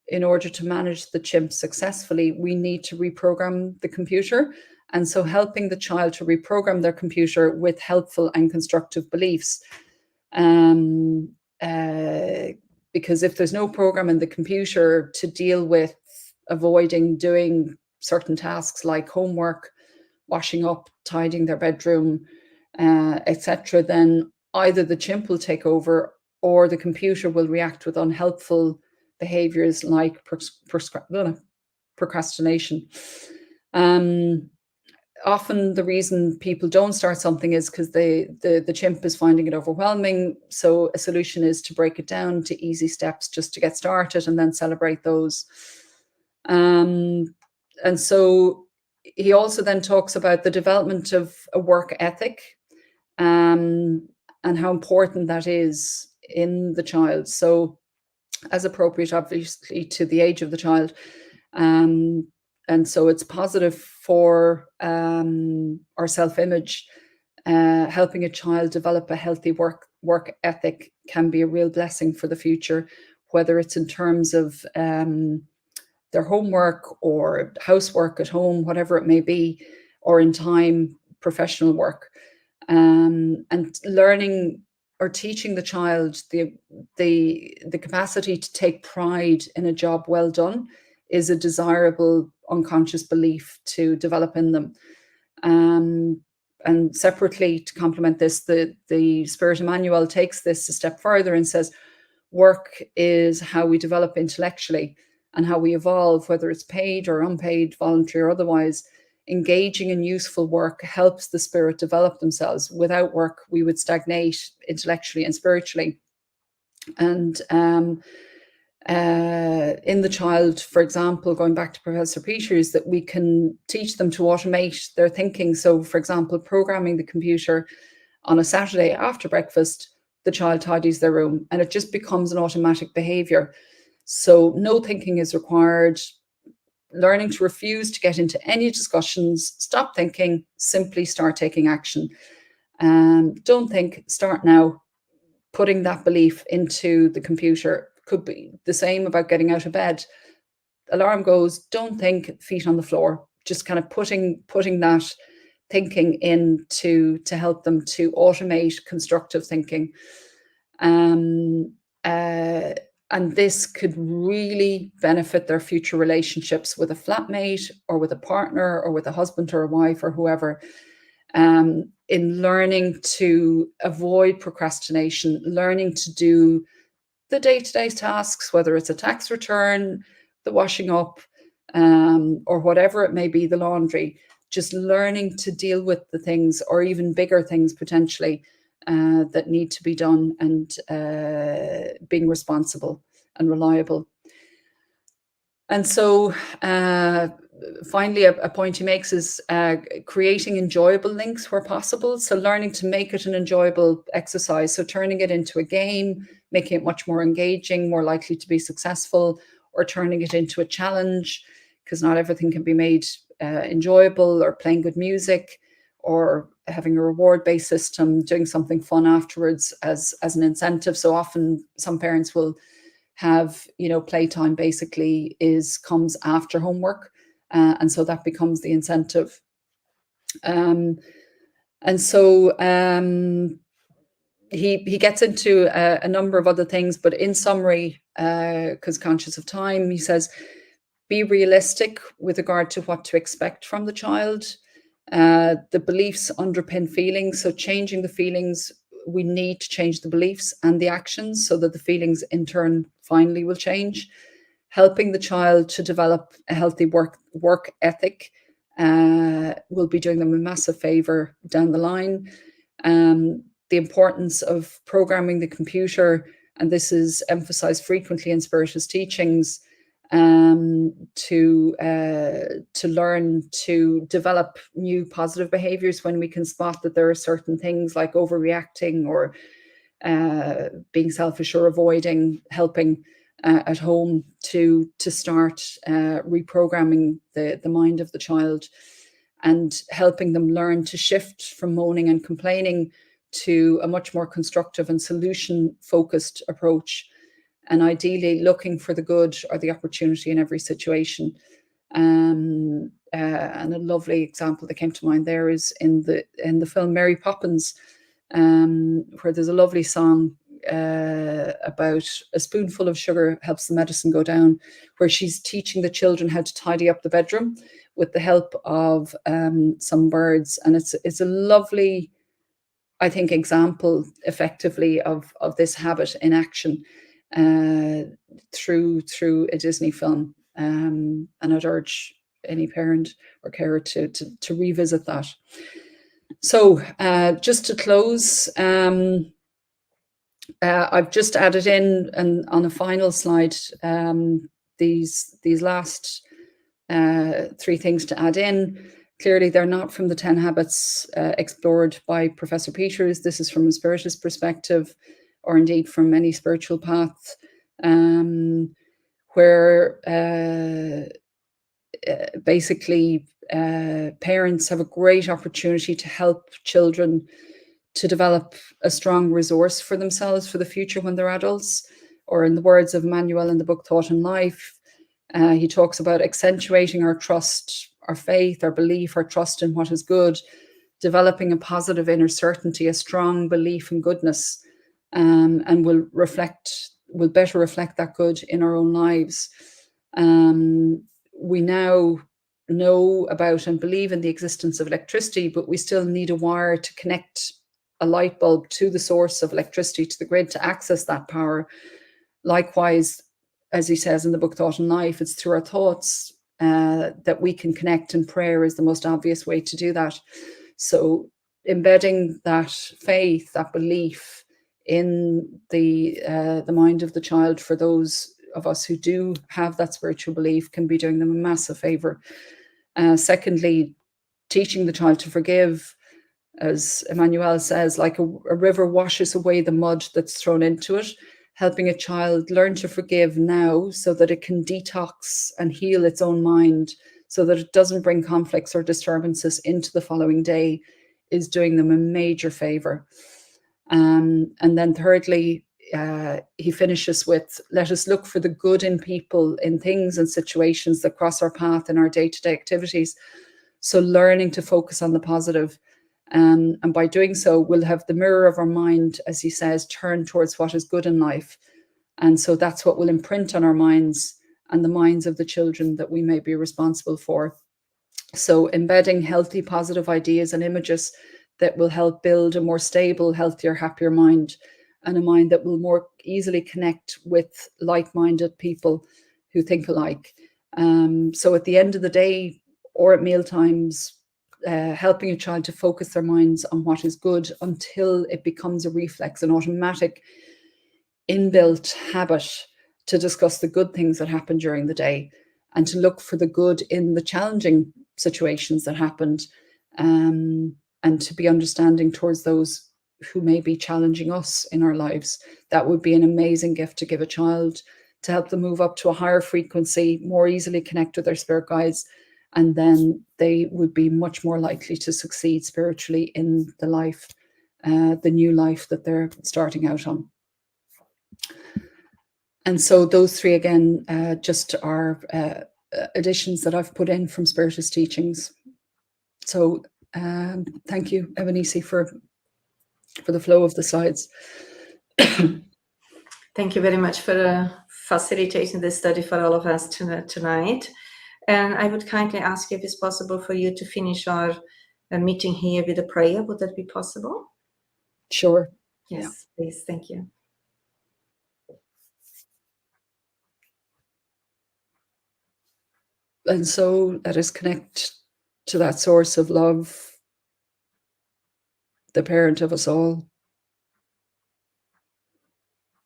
in order to manage the chimp successfully, we need to reprogram the computer. And so helping the child to reprogram their computer with helpful and constructive beliefs. Because if there's no program in the computer to deal with avoiding doing certain tasks like homework, washing up, tidying their bedroom, etc., then either the chimp will take over or the computer will react with unhelpful behaviors like procrastination. Often the reason people don't start something is because the chimp is finding it overwhelming. So a solution is to break it down to easy steps just to get started and then celebrate those. And so he also then talks about the development of a work ethic, and how important that is in the child. So as appropriate, obviously, to the age of the child. And so it's positive for our self-image. Helping a child develop a healthy work ethic can be a real blessing for the future, whether it's in terms of their homework or housework at home, whatever it may be, or in time, professional work. And learning or teaching the child the capacity to take pride in a job well done is a desirable unconscious belief to develop in them. And separately, to complement this, the Spirit Manual takes this a step further and says, work is how we develop intellectually and how we evolve, whether it's paid or unpaid, voluntary or otherwise. Engaging in useful work helps the spirit develop themselves. Without work, we would stagnate intellectually and spiritually. And in the child, for example, going back to Professor Peters, that we can teach them to automate their thinking. So, for example, programming the computer on a Saturday after breakfast, the child tidies their room and it just becomes an automatic behavior. So no thinking is required. Learning to refuse to get into any discussions, stop thinking, simply start taking action. Don't think, start now. Putting that belief into the computer could be the same about getting out of bed. Alarm goes, don't think, feet on the floor. Just kind of putting that thinking in to help them to automate constructive thinking. And this could really benefit their future relationships with a flatmate or with a partner or with a husband or a wife or whoever, in learning to avoid procrastination, learning to do the day-to-day tasks, whether it's a tax return, the washing up, or whatever it may be, the laundry, just learning to deal with the things, or even bigger things potentially, that need to be done, and being responsible and reliable. And so finally, a point he makes is creating enjoyable links where possible. So learning to make it an enjoyable exercise. So turning it into a game, making it much more engaging, more likely to be successful, or turning it into a challenge, because not everything can be made enjoyable, or playing good music, or having a reward-based system, doing something fun afterwards as an incentive. So often some parents will have, playtime basically comes after homework. And so that becomes the incentive. And so he gets into a number of other things, but in summary, because conscious of time, he says, be realistic with regard to what to expect from the child. The beliefs underpin feelings, so changing the feelings, we need to change the beliefs and the actions so that the feelings in turn finally will change. Helping the child to develop a healthy work ethic will be doing them a massive favor down the line. The importance of programming the computer, and this is emphasized frequently in Spiritist teachings, to learn to develop new positive behaviors when we can spot that there are certain things like overreacting or being selfish or avoiding helping at home, to start reprogramming the mind of the child and helping them learn to shift from moaning and complaining to a much more constructive and solution-focused approach, and ideally looking for the good or the opportunity in every situation. And a lovely example that came to mind there is in the film Mary Poppins, where there's a lovely song about a spoonful of sugar helps the medicine go down, where she's teaching the children how to tidy up the bedroom with the help of some birds. And it's a lovely, I think, example effectively of this habit in action through a Disney film. And I'd urge any parent or carer to revisit that. So just to close, I've just added in, and on a final slide, these last 3 things to add in. Clearly, they're not from the 10 habits explored by Professor Peters. This is from a Spiritist perspective, or indeed from any spiritual path, where basically parents have a great opportunity to help children to develop a strong resource for themselves for the future when they're adults. Or in the words of Emmanuel in the book Thought and Life, he talks about accentuating our trust, our faith, our belief, our trust in what is good, developing a positive inner certainty, a strong belief in goodness, and will better reflect that good in our own lives. We now know about and believe in the existence of electricity, but we still need a wire to connect a light bulb to the source of electricity, to the grid, to access that power. Likewise, as he says in the book Thought and Life, it's through our thoughts that we can connect, and prayer is the most obvious way to do that. So embedding that faith, that belief in the mind of the child, for those of us who do have that spiritual belief, can be doing them a massive favor. Secondly, teaching the child to forgive, as Emmanuel says, like a river washes away the mud that's thrown into it. Helping a child learn to forgive now so that it can detox and heal its own mind, so that it doesn't bring conflicts or disturbances into the following day, is doing them a major favor. And then thirdly, he finishes with, let us look for the good in people, in things and situations that cross our path in our day-to-day activities. So learning to focus on the positive. And by doing so, we'll have the mirror of our mind, as he says, turned towards what is good in life. And so that's what will imprint on our minds and the minds of the children that we may be responsible for. So embedding healthy, positive ideas and images that will help build a more stable, healthier, happier mind, and a mind that will more easily connect with like-minded people who think alike. So at the end of the day, or at meal times, helping a child to focus their minds on what is good until it becomes a reflex, an automatic inbuilt habit to discuss the good things that happen during the day, and to look for the good in the challenging situations that happened, and to be understanding towards those who may be challenging us in our lives. That would be an amazing gift to give a child, to help them move up to a higher frequency, more easily connect with their spirit guides, and then they would be much more likely to succeed spiritually in the life, the new life that they're starting out on. And so those three, again, just are additions that I've put in from Spiritist Teachings. So thank you, Ebenezer, for the flow of the slides. Thank you very much for facilitating this study for all of us tonight. And I would kindly ask if it's possible for you to finish our meeting here with a prayer. Would that be possible? Sure. Yes, yeah. Please. Thank you. And so let us connect to that source of love, the parent of us all,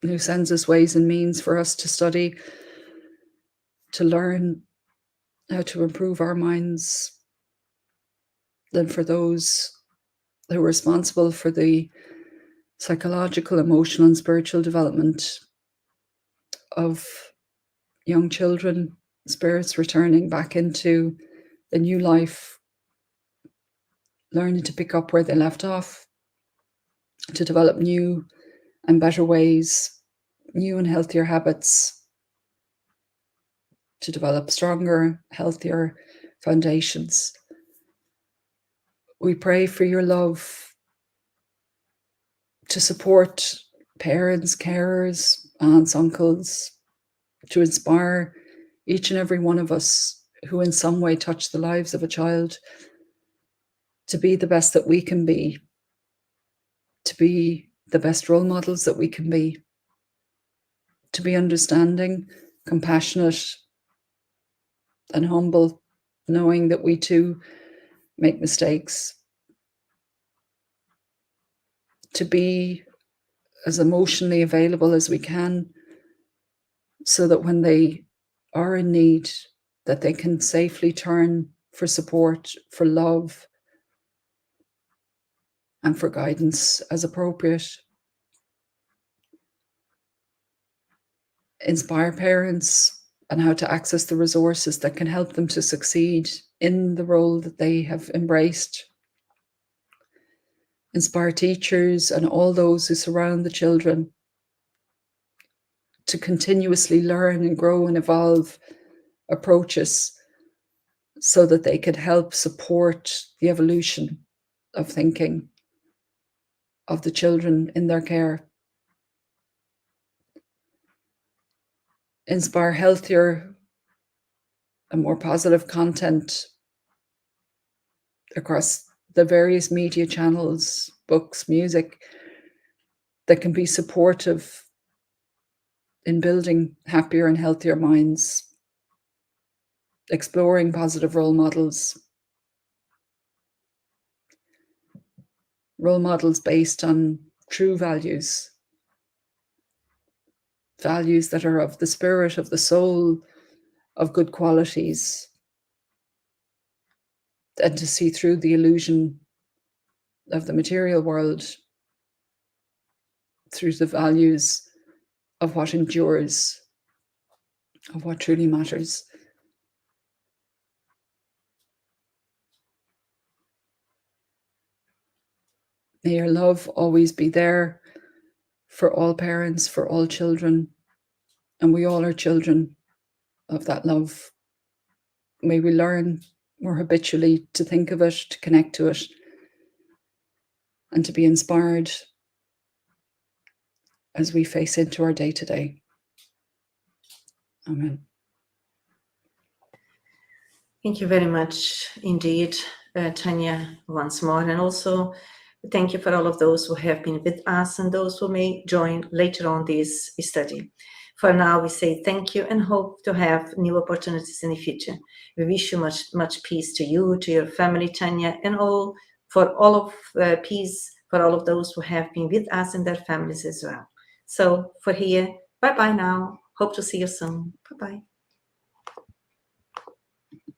who sends us ways and means for us to study, to learn how to improve our minds, then for those who are responsible for the psychological, emotional, and spiritual development of young children, spirits returning back into a new life, learning to pick up where they left off, to develop new and better ways, new and healthier habits, to develop stronger, healthier foundations. We pray for your love to support parents, carers, aunts, uncles, to inspire each and every one of us who in some way touch the lives of a child to be the best that we can be, to be the best role models that we can be, to be understanding, compassionate, and humble, knowing that we too make mistakes, to be as emotionally available as we can, so that when they are in need, that they can safely turn for support, for love, and for guidance as appropriate. Inspire parents on how to access the resources that can help them to succeed in the role that they have embraced. Inspire teachers and all those who surround the children to continuously learn and grow and evolve approaches so that they can help support the evolution of thinking of the children in their care. Inspire healthier and more positive content across the various media channels, books, music, that can be supportive in building happier and healthier minds, exploring positive role models based on true values, values that are of the spirit, of the soul, of good qualities, and to see through the illusion of the material world through the values of what endures, of what truly matters. May your love always be there for all parents, for all children, and we all are children of that love. May we learn more habitually to think of it, to connect to it, and to be inspired as we face into our day-to-day. Amen. Thank you very much indeed, Tanya, once more. And also thank you for all of those who have been with us and those who may join later on this study. For now, we say thank you and hope to have new opportunities in the future. We wish you much peace to you, to your family, Tanya, and for all of peace for all of those who have been with us and their families as well. So for here, bye-bye now. Hope to see you soon. Bye-bye.